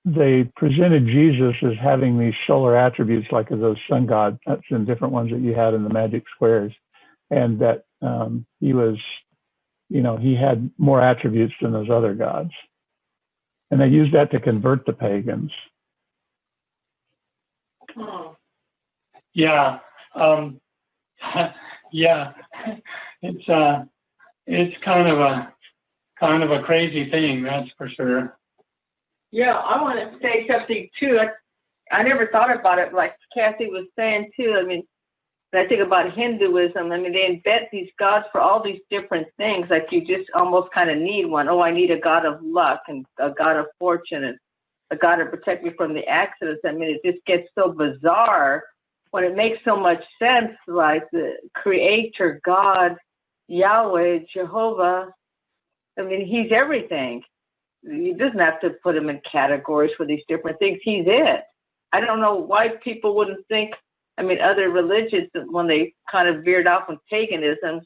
they presented Jesus as having these solar attributes, like of those sun gods, that's in different ones that you had in the magic squares, and that he was, you know, he had more attributes than those other gods, and they used that to convert the pagans. Yeah. Yeah. It's kind of a crazy thing, that's for sure. Yeah, I want to say something too. I never thought about it, like Kathy was saying too. I mean, when I think about Hinduism, I mean, they invent these gods for all these different things. Like you just almost kind of need one. Oh, I need a god of luck and a god of fortune and a god to protect me from the accidents. I mean, it just gets so bizarre when it makes so much sense, like the creator God, Yahweh, Jehovah. I mean, He's everything. He doesn't have to put him in categories for these different things. He's it. I don't know why people wouldn't think, I mean, other religions, when they kind of veered off in paganism,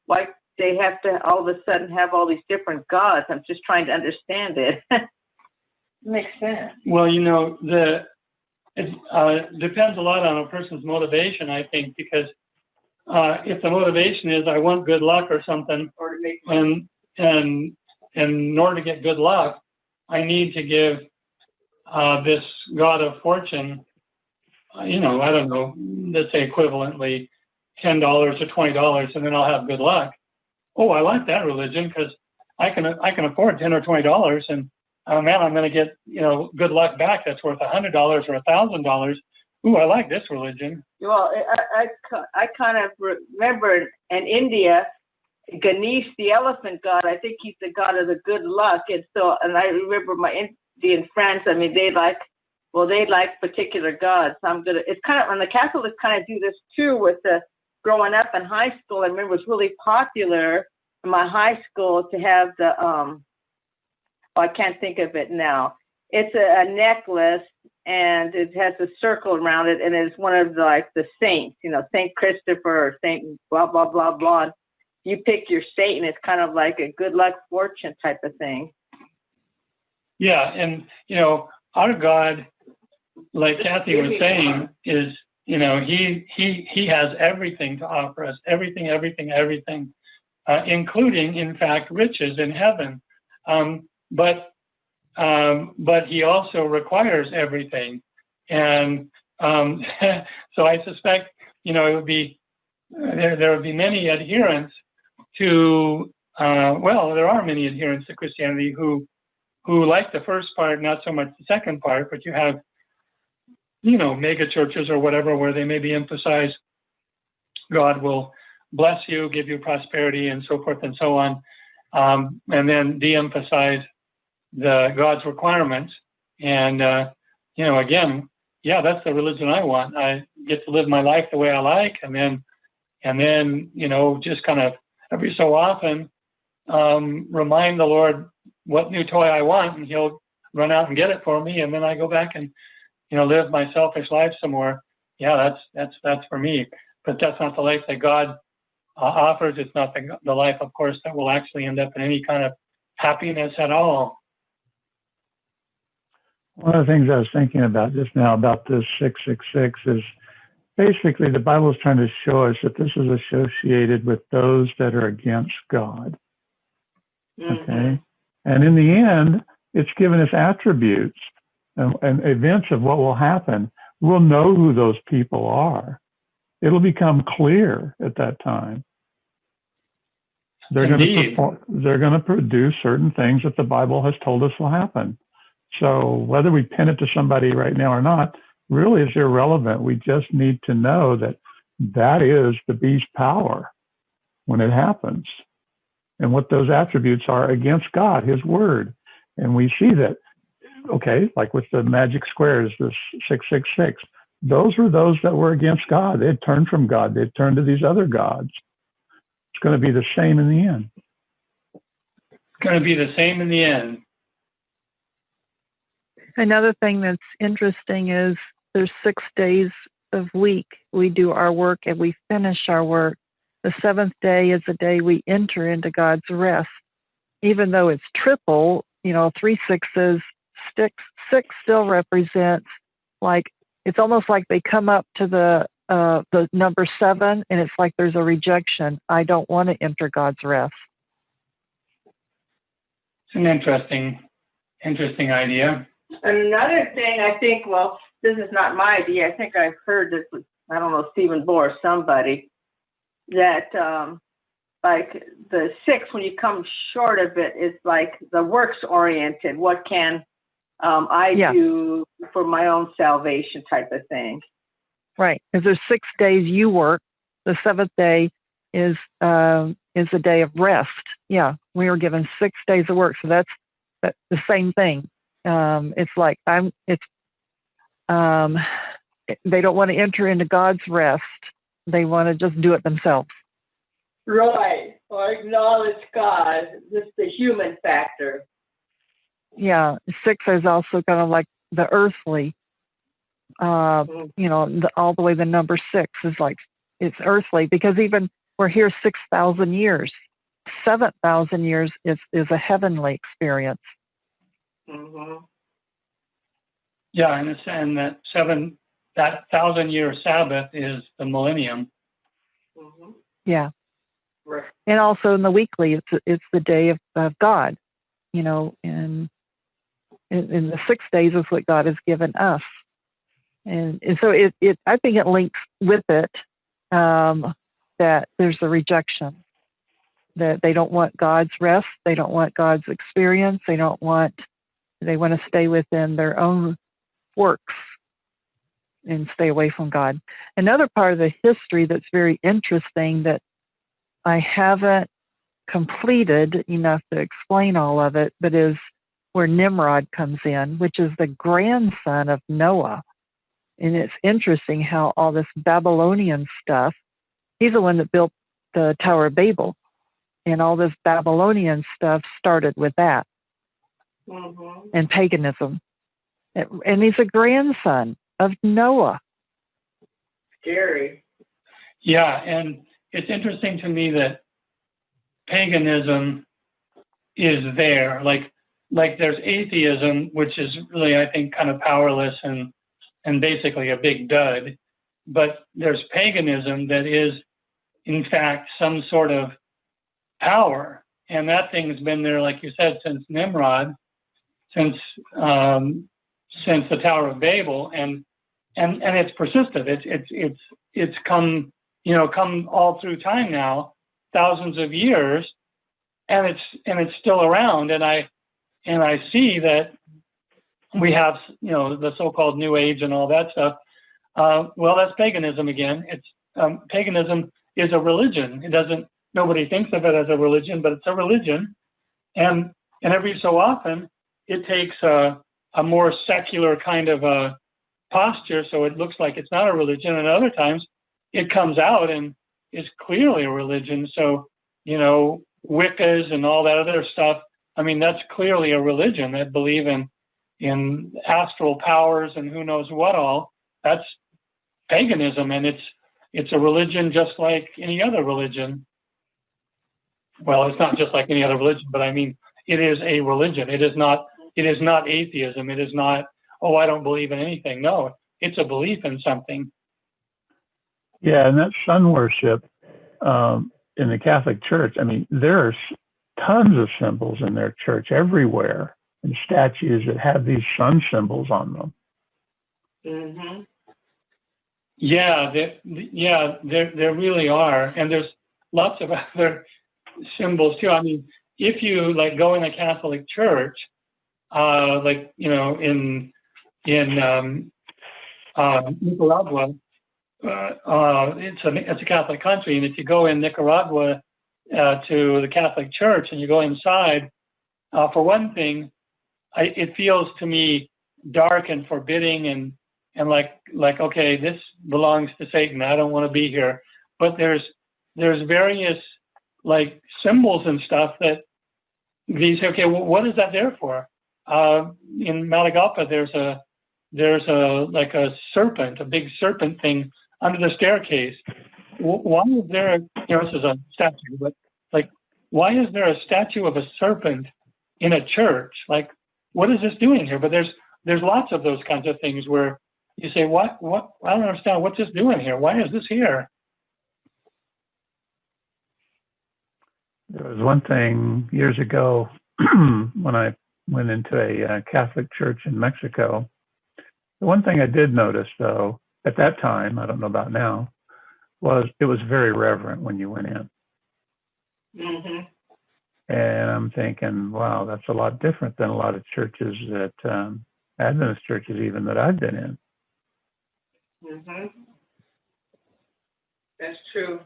why they have to all of a sudden have all these different gods. I'm just trying to understand it. Makes sense. Well, you know, it depends a lot on a person's motivation, I think, because if the motivation is I want good luck or something, Or to make and in order to get good luck, I need to give this god of fortune, you know, I don't know, let's say equivalently $10 or $20, and then I'll have good luck. Oh, I like that religion because I can afford $10 or $20, and man, I'm going to get, you know, good luck back that's worth $100 or $1,000. Ooh, I like this religion. Well, I kind of remember in India, Ganesh, the elephant god, I think he's the god of the good luck. And so, and I remember my Indian friends, I mean, they like particular gods. It's kind of, and the Catholics kind of do this too with the growing up in high school. I remember it was really popular in my high school to have the, I can't think of it now. It's a necklace and it has a circle around it and it's one of the saints, you know, Saint Christopher or Saint blah, blah, blah, blah. You pick your Satan, it's kind of like a good luck fortune type of thing. Yeah, and you know, our God, like Kathy was saying, is, you know, he has everything to offer us, everything, including, in fact, riches in heaven. But He also requires everything, and so I suspect, you know, it would be there would be many adherents to, there are many adherents to Christianity who like the first part, not so much the second part, but you have, you know, mega churches or whatever, where they maybe emphasize God will bless you, give you prosperity, and so forth and so on, and then de-emphasize the God's requirements. And, you know, again, yeah, that's the religion I want. I get to live my life the way I like, and then, you know, just kind of every so often remind the Lord what new toy I want, and He'll run out and get it for me, and then I go back and, you know, live my selfish life some more. Yeah, that's for me. But that's not the life that God offers. It's not the life, of course, that will actually end up in any kind of happiness at all. One of the things I was thinking about just now about this 666 is basically the Bible is trying to show us that this is associated with those that are against God. Mm-hmm. Okay. And in the end, it's given us attributes and events of what will happen. We'll know who those people are. It'll become clear at that time. They're going to produce certain things that the Bible has told us will happen. So whether we pin it to somebody right now or not really is irrelevant. We just need to know that that is the beast power when it happens. and what those attributes are against God, His Word. And we see that, okay, like with the magic squares, this 666, those were those that were against God. They'd turned from God. They'd turned to these other gods. It's going to be the same in the end. It's going to be the same in the end. Another thing that's interesting is there's 6 days of week. We do our work and we finish our work. The seventh day is the day we enter into God's rest. Even though it's triple, 3 sixes, six still represents, like, it's almost like they come up to the number 7, and it's like there's a rejection. I don't want to enter God's rest. It's an interesting idea. Another thing, I think, well, this is not my idea. I think I've heard this with, I don't know, Stephen Bohr or somebody, that like the 6, when you come short of it, is like the works oriented. What can I do for my own salvation type of thing? Right, because there's 6 days you work. The seventh day is a day of rest. Yeah, we were given 6 days of work, so that's the same thing. It's like they don't want to enter into God's rest. They want to just do it themselves. Right, or acknowledge God, just the human factor. Yeah, 6 is also kind of like the earthly. All the way the number 6 is like, it's earthly, because even we're here 6,000 years. 7,000 years is a heavenly experience. Mm-hmm. Yeah, and that 1,000-year Sabbath is the millennium. Mm-hmm. Yeah. Right. And also in the weekly, it's the day of God, and in the 6 days is what God has given us. And so I think it links with it, that there's a rejection, that they don't want God's rest. They don't want God's experience. They want to stay within their own works and stay away from God. Another part of the history that's very interesting that I haven't completed enough to explain all of it, but is where Nimrod comes in, which is the grandson of Noah. And it's interesting how all this Babylonian stuff, he's the one that built the Tower of Babel, and all this Babylonian stuff started with that. Mm-hmm. And paganism. And he's a grandson of Noah. Scary. Yeah, and it's interesting to me that paganism is there. Like there's atheism, which is really, I think, kind of powerless and basically a big dud. But there's paganism that is, in fact, some sort of power. And that thing's been there, like you said, since Nimrod, since the Tower of Babel, and it's persisted. It's come all through time now, thousands of years, and it's still around. And I see that we have the so-called New Age and all that stuff. Well, that's paganism again. It's paganism is a religion. Nobody thinks of it as a religion, but it's a religion, and every so often it takes a more secular kind of a posture, so it looks like it's not a religion, and other times it comes out and is clearly a religion. So, Wiccas and all that other stuff, I mean, that's clearly a religion that believe in astral powers and who knows what all. That's paganism, and it's a religion just like any other religion. Well, it's not just like any other religion, but I mean, it is a religion. It is not atheism. It is not, I don't believe in anything. No, it's a belief in something. Yeah, and that sun worship in the Catholic Church, I mean, there's tons of symbols in their church everywhere, and statues that have these sun symbols on them. Mm-hmm. Yeah, there really are, and there's lots of other symbols too. I mean, if you go in a Catholic church, in Nicaragua, it's a Catholic country, and if you go in Nicaragua, to the Catholic Church and you go inside, for one thing, it feels to me dark and forbidding and like okay, this belongs to Satan. I don't want to be here. But there's various like symbols and stuff that you say, okay, well, what is that there for? In Matagalpa, there's a like a serpent, a big serpent thing under the staircase. Why is there this is a statue, but like, why is there a statue of a serpent in a church? Like, what is this doing here? But there's lots of those kinds of things where you say, what? I don't understand. What's this doing here? Why is this here? There was one thing years ago when I went into a Catholic church in Mexico. The one thing I did notice, though, at that time, I don't know about now, was it was very reverent when you went in. Mm-hmm. And I'm thinking, wow, that's a lot different than a lot of churches that, Adventist churches even, that I've been in. Mm-hmm. That's true.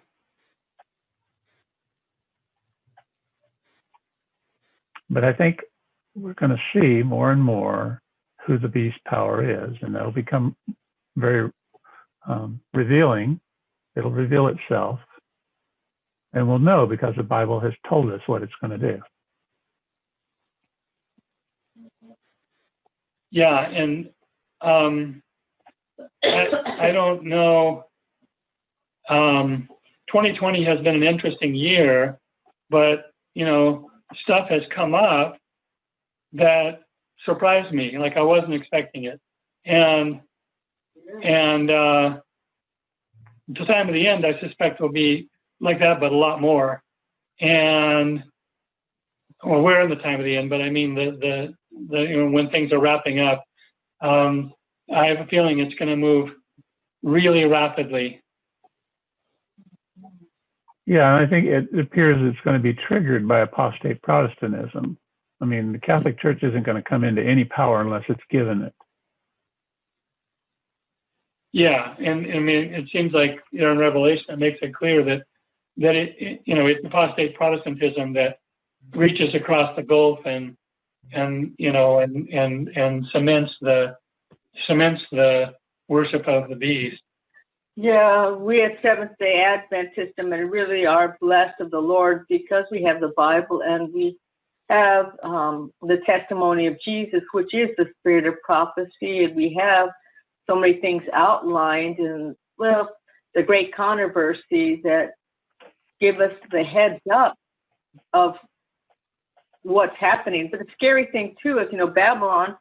But I think we're going to see more and more who the beast power is, and that'll become very revealing. It'll reveal itself, and we'll know because the Bible has told us what it's going to do. Yeah, and I don't know. 2020 has been an interesting year, but stuff has come up that surprised me. Like, I wasn't expecting it, and the time of the end, I suspect, will be like that, but a lot more. And we're in the time of the end, but I mean the when things are wrapping up, I have a feeling it's going to move really rapidly. Yeah, and I think it appears it's going to be triggered by apostate Protestantism. I mean, the Catholic Church isn't going to come into any power unless it's given it. Yeah, and I mean, it seems like in Revelation it makes it clear that it's apostate Protestantism that reaches across the gulf and cements the worship of the beast. Yeah, we at Seventh-day Adventism and really are blessed of the Lord because we have the Bible and we have the testimony of Jesus, which is the spirit of prophecy, and we have so many things outlined in, the great controversy that give us the heads up of what's happening. But the scary thing, too, is, Babylon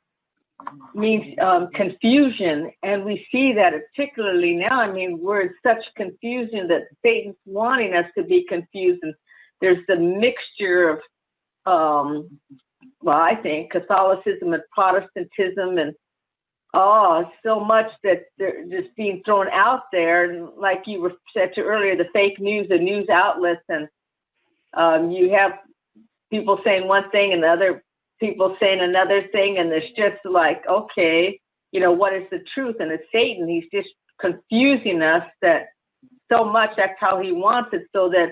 means confusion, and we see that particularly now. I mean, we're in such confusion that Satan's wanting us to be confused, and there's the mixture of I think Catholicism and Protestantism and so much that they're just being thrown out there. And like you were said to earlier, the fake news, the news outlets, and you have people saying one thing and other people saying another thing, and it's just like, okay, what is the truth? And it's Satan. He's just confusing us that so much. That's how he wants it, so that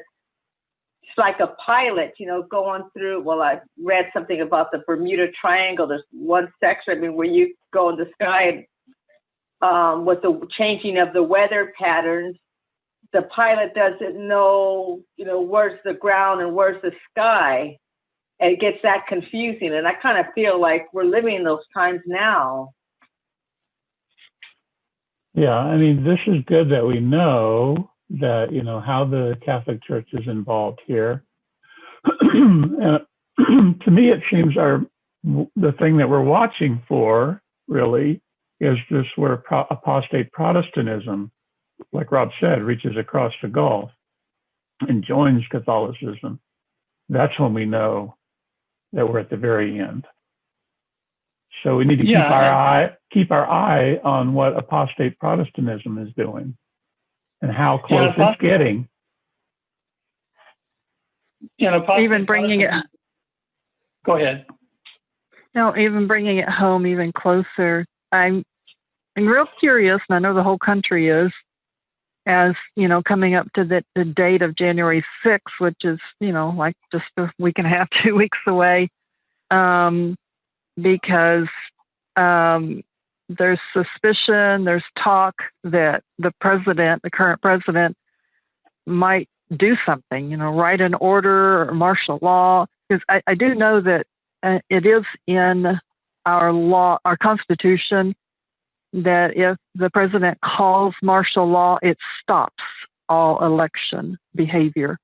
it's like a pilot, going through. Well, I read something about the Bermuda Triangle. There's one section, where you go in the sky, and with the changing of the weather patterns, the pilot doesn't know, where's the ground and where's the sky. And it gets that confusing. And I kind of feel like we're living in those times now. Yeah, I mean, this is good that we know that, how the Catholic Church is involved here. And to me, it seems the thing that we're watching for, really, is this where apostate Protestantism, like Rob said, reaches across the gulf and joins Catholicism. That's when we know that we're at the very end. So we need to keep our eye on what apostate Protestantism is doing and how close it's getting. Even bringing it. Go ahead. No, even bringing it home even closer. I'm real curious, and I know the whole country is. as coming up to the date of January 6th, which is like just a week and a half, 2 weeks away, because there's suspicion, there's talk that the current president, might do something, write an order or martial law. Because I do know that it is in our law, our Constitution, that if the president calls martial law, it stops all election behavior,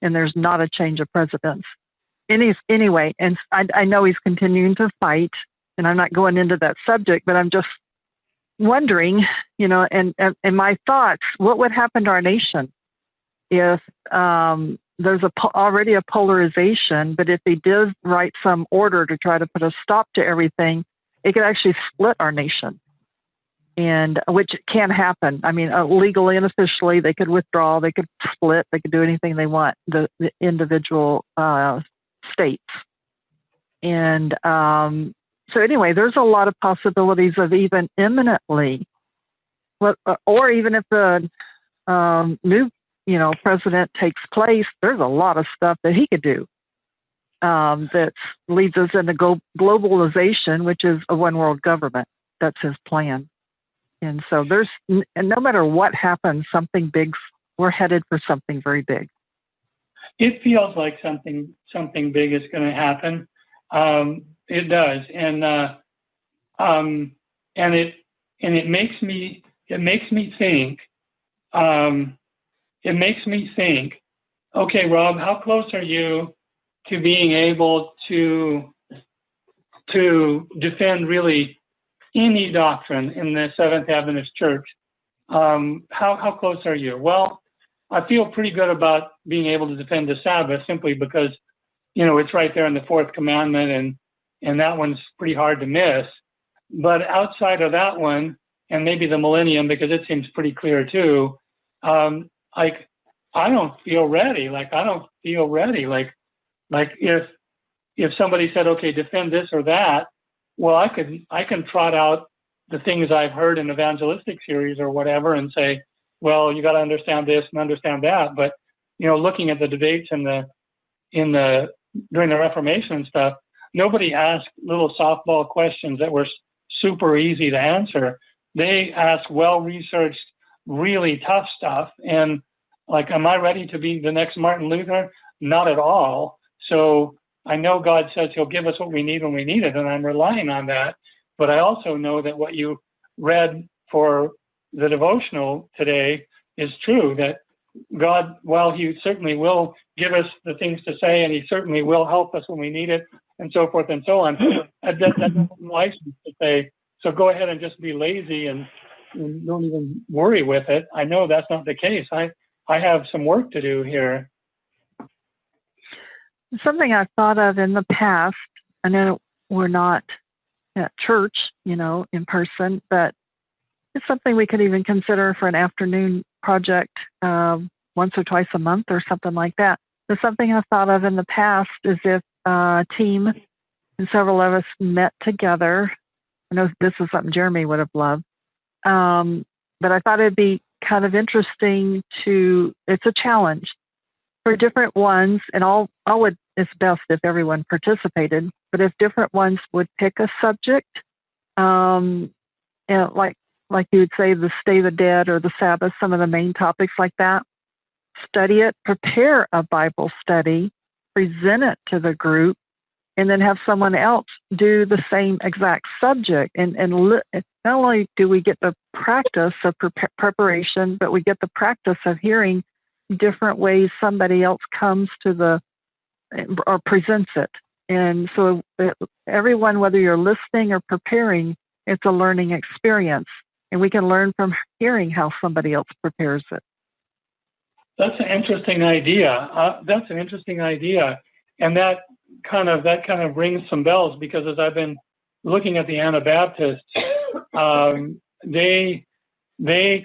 and there's not a change of presidents. Anyway, and I know he's continuing to fight, and I'm not going into that subject, but I'm just wondering, and my thoughts, what would happen to our nation if there's already a polarization, but if he did write some order to try to put a stop to everything, it could actually split our nation, and which can happen. I mean, legally and officially, they could withdraw, they could split, they could do anything they want, the individual states. And so anyway, there's a lot of possibilities of even imminently, or even if the new president takes place, there's a lot of stuff that he could do that leads us into globalization, which is a one world government. That's his plan. And so and no matter what happens, something big, we're headed for something very big. It feels like something big is going to happen. It does, and it makes me think. It makes me think. Okay, Rob, how close are you to being able to defend really any doctrine in the Seventh Adventist Church? How close are you? Well, I feel pretty good about being able to defend the Sabbath, simply because it's right there in the Fourth Commandment, and that one's pretty hard to miss. But outside of that one, and maybe the millennium, because it seems pretty clear too, I don't feel ready. Like if somebody said, okay, defend this or that, well, I can trot out the things I've heard in evangelistic series or whatever and say, well, you got to understand this and understand that. But looking at the debates during the Reformation and stuff, nobody asked little softball questions that were super easy to answer. They asked well-researched, really tough stuff. And like, am I ready to be the next Martin Luther? Not at all. So I know God says he'll give us what we need when we need it, and I'm relying on that. But I also know that what you read for the devotional today is true, that God, while he certainly will give us the things to say, and he certainly will help us when we need it, and so forth and so on, that's a license to say, so go ahead and just be lazy and don't even worry with it. I know that's not the case. I have some work to do here. Something I've thought of in the past, I know we're not at church, in person, but it's something we could even consider for an afternoon project once or twice a month or something like that. But something I've thought of in the past is if a team and several of us met together. I know this is something Jeremy would have loved, but I thought it'd be kind of interesting it's a challenge for different ones, and it's best if everyone participated, but if different ones would pick a subject, and like you would say, the Day of the Dead or the Sabbath, some of the main topics like that, study it, prepare a Bible study, present it to the group, and then have someone else do the same exact subject. And not only do we get the practice of preparation, but we get the practice of hearing different ways somebody else comes to or presents it. And so everyone, whether you're listening or preparing, it's a learning experience. And we can learn from hearing how somebody else prepares it. That's an interesting idea. And that kind of rings some bells, because as I've been looking at the Anabaptists, they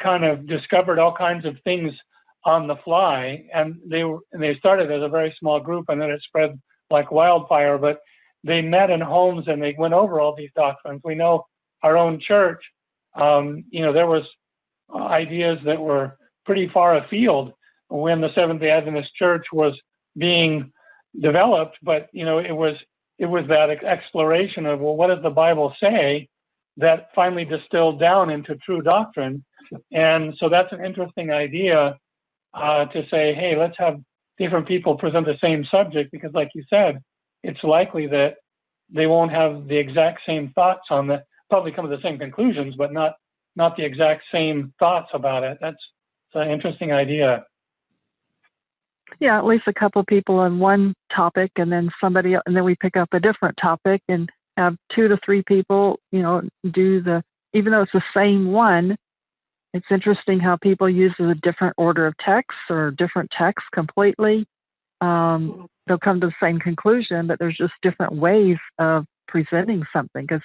kind of discovered all kinds of things on the fly, and they started as a very small group, and then it spread like wildfire. But they met in homes and they went over all these doctrines. We know our own church, there was ideas that were pretty far afield when the Seventh-day Adventist Church was being developed, but it was that exploration of, well, what does the Bible say, that finally distilled down into true doctrine. And so that's an interesting idea, to say, hey, let's have different people present the same subject, because like you said, it's likely that they won't have the exact same thoughts on the, probably come to the same conclusions, but not the exact same thoughts about it. That's an interesting idea. Yeah, at least a couple of people on one topic, and then and then we pick up a different topic and have 2 to 3 people, do even though it's the same one. It's interesting how people use a different order of text or different text completely. They'll come to the same conclusion, but there's just different ways of presenting something. Because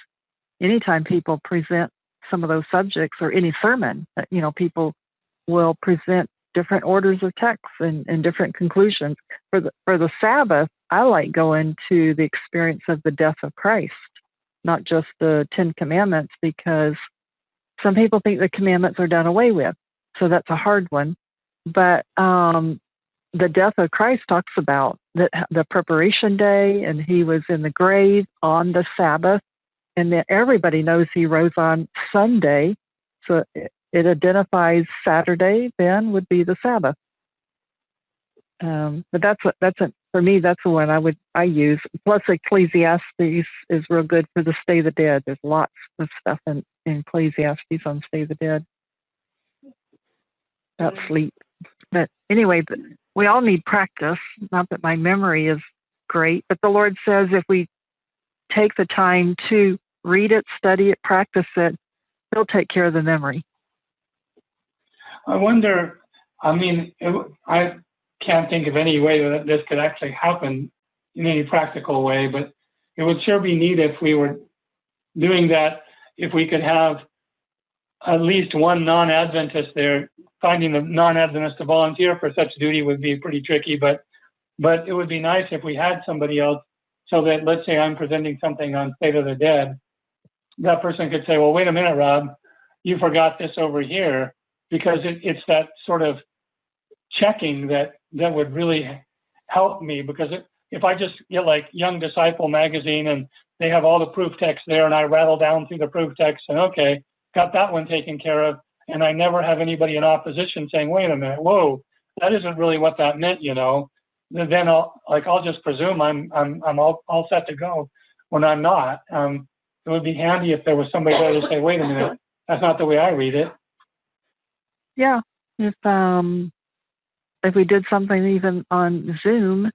anytime people present some of those subjects, or any sermon, people will present different orders of text and different conclusions. For the Sabbath, I like going to the experience of the death of Christ, not just the 10 Commandments, because some people think the commandments are done away with. So that's a hard one. But the death of Christ talks about the preparation day, and he was in the grave on the Sabbath, and then everybody knows he rose on Sunday. So it identifies Saturday then would be the Sabbath. But for me, that's the one I use. Plus Ecclesiastes is real good for the Stay the Dead. There's lots of stuff in Ecclesiastes on Stay the Dead about sleep. But anyway, we all need practice. Not that my memory is great, but the Lord says if we take the time to read it, study it, practice it, He'll take care of the memory. I wonder, I can't think of any way that this could actually happen in any practical way, but it would sure be neat if we were doing that, if we could have at least one non-Adventist there. Finding the non-Adventist to volunteer for such duty would be pretty tricky, but it would be nice if we had somebody else, so that, let's say I'm presenting something on State of the Dead, that person could say, well, wait a minute, Rob, you forgot this over here, because it's that sort of checking that would really help me. Because if I just get like Young Disciple magazine and they have all the proof text there, and I rattle down through the proof text and okay, got that one taken care of, and I never have anybody in opposition saying, wait a minute, whoa, that isn't really what that meant, then I'll just presume I'm all set to go when I'm not. It would be handy if there was somebody there to say, wait a minute, that's not the way I read it. Yeah, if we did something even on Zoom,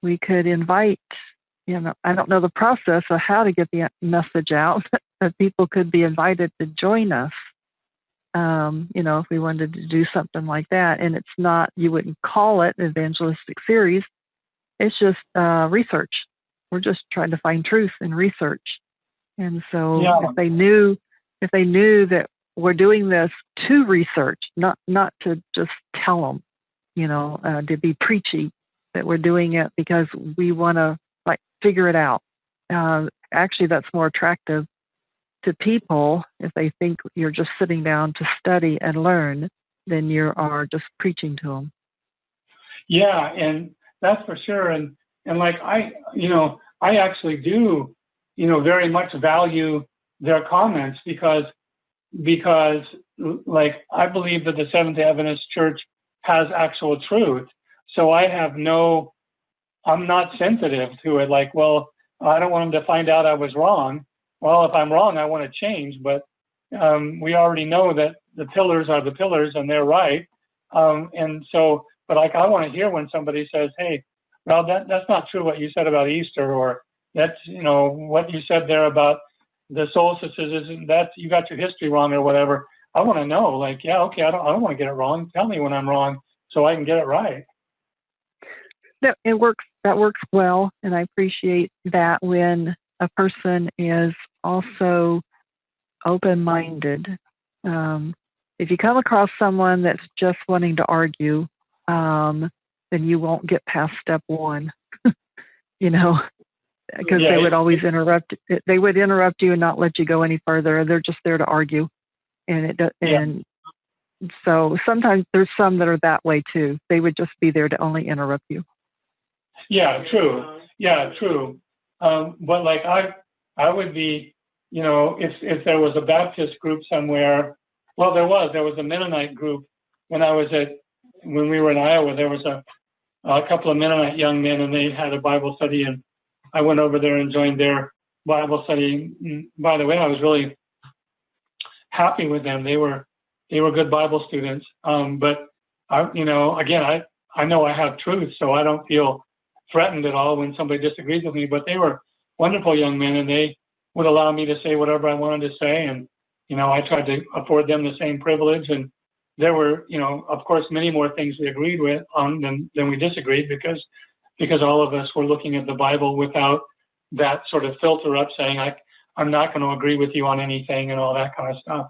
we could invite, I don't know the process of how to get the message out, but people could be invited to join us, if we wanted to do something like that. And it's not, you wouldn't call it an evangelistic series. It's just research. We're just trying to find truth in research. And so if they knew that we're doing this to research, not to just tell them, to be preachy, that we're doing it because we want to figure it out. Actually, that's more attractive to people if they think you're just sitting down to study and learn than you are just preaching to them. Yeah, and that's for sure. And I actually do, very much value their comments because I believe that the Seventh-day Adventist Church has actual truth. So I'm not sensitive to it. Well, I don't want them to find out I was wrong. Well, if I'm wrong, I want to change. But we already know that the pillars are the pillars and they're right. And so, but I want to hear when somebody says, hey, well, that's not true what you said about Easter, or that's, what you said there about the solstices, you got your history wrong or whatever. I want to know, yeah, okay, I don't want to get it wrong. Tell me when I'm wrong so I can get it right. That works well, and I appreciate that when a person is also open-minded. If you come across someone that's just wanting to argue, then you won't get past step one, because they would always interrupt. They would interrupt you and not let you go any further. They're just there to argue, and So sometimes there's some that are that way too. They would just be there to only interrupt you. Yeah, true. Yeah, true. But like I would be, if there was a Baptist group somewhere, well, there was a Mennonite group when we were in Iowa. There was a couple of Mennonite young men, and they had a Bible study, and I went over there and joined their Bible study. By the way, I was really happy with them. They were good Bible students. But I know I have truth, so I don't feel threatened at all when somebody disagrees with me. But they were wonderful young men, and they would allow me to say whatever I wanted to say, and I tried to afford them the same privilege. And there were, of course, many more things we agreed with on than we disagreed, because all of us were looking at the Bible without that sort of filter up, saying I'm not going to agree with you on anything and all that kind of stuff.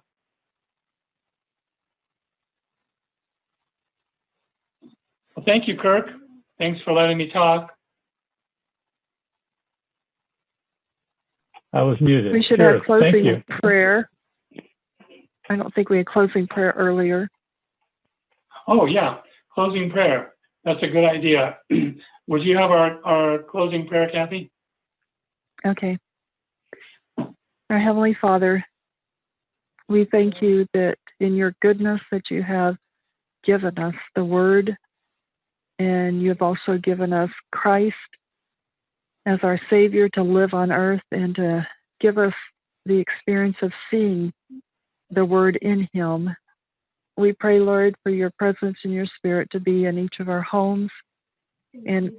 Well, thank you, Kirk. Thanks for letting me talk. I was muted. We should Sure. have closing Thank you. prayer. I don't think we had closing prayer earlier. Oh, yeah. Closing prayer. That's a good idea. Would you have our closing prayer, Kathy? Okay. Our Heavenly Father, we thank you that in your goodness that you have given us the Word, and you have also given us Christ as our Savior to live on earth and to give us the experience of seeing the Word in Him. We pray, Lord, for your presence and your Spirit to be in each of our homes, and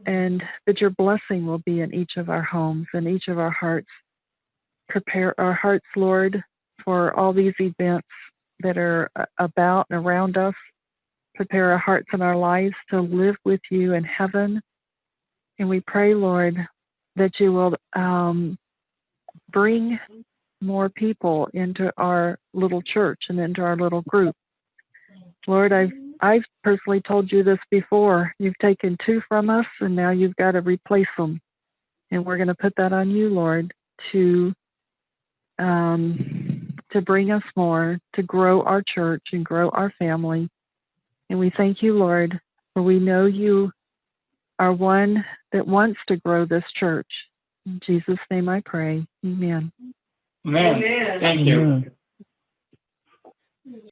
that your blessing will be in each of our homes and each of our hearts. Prepare our hearts, Lord, for all these events that are about and around us. Prepare our hearts and our lives to live with you in heaven. And we pray, Lord, that you will bring more people into our little church and into our little group. Lord, I've personally told you this before. You've taken 2 from us, and now you've got to replace them. And we're going to put that on you, Lord, to bring us more, to grow our church and grow our family. And we thank you, Lord, for we know you are one that wants to grow this church. In Jesus' name I pray. Amen. Amen. Thank you. Amen.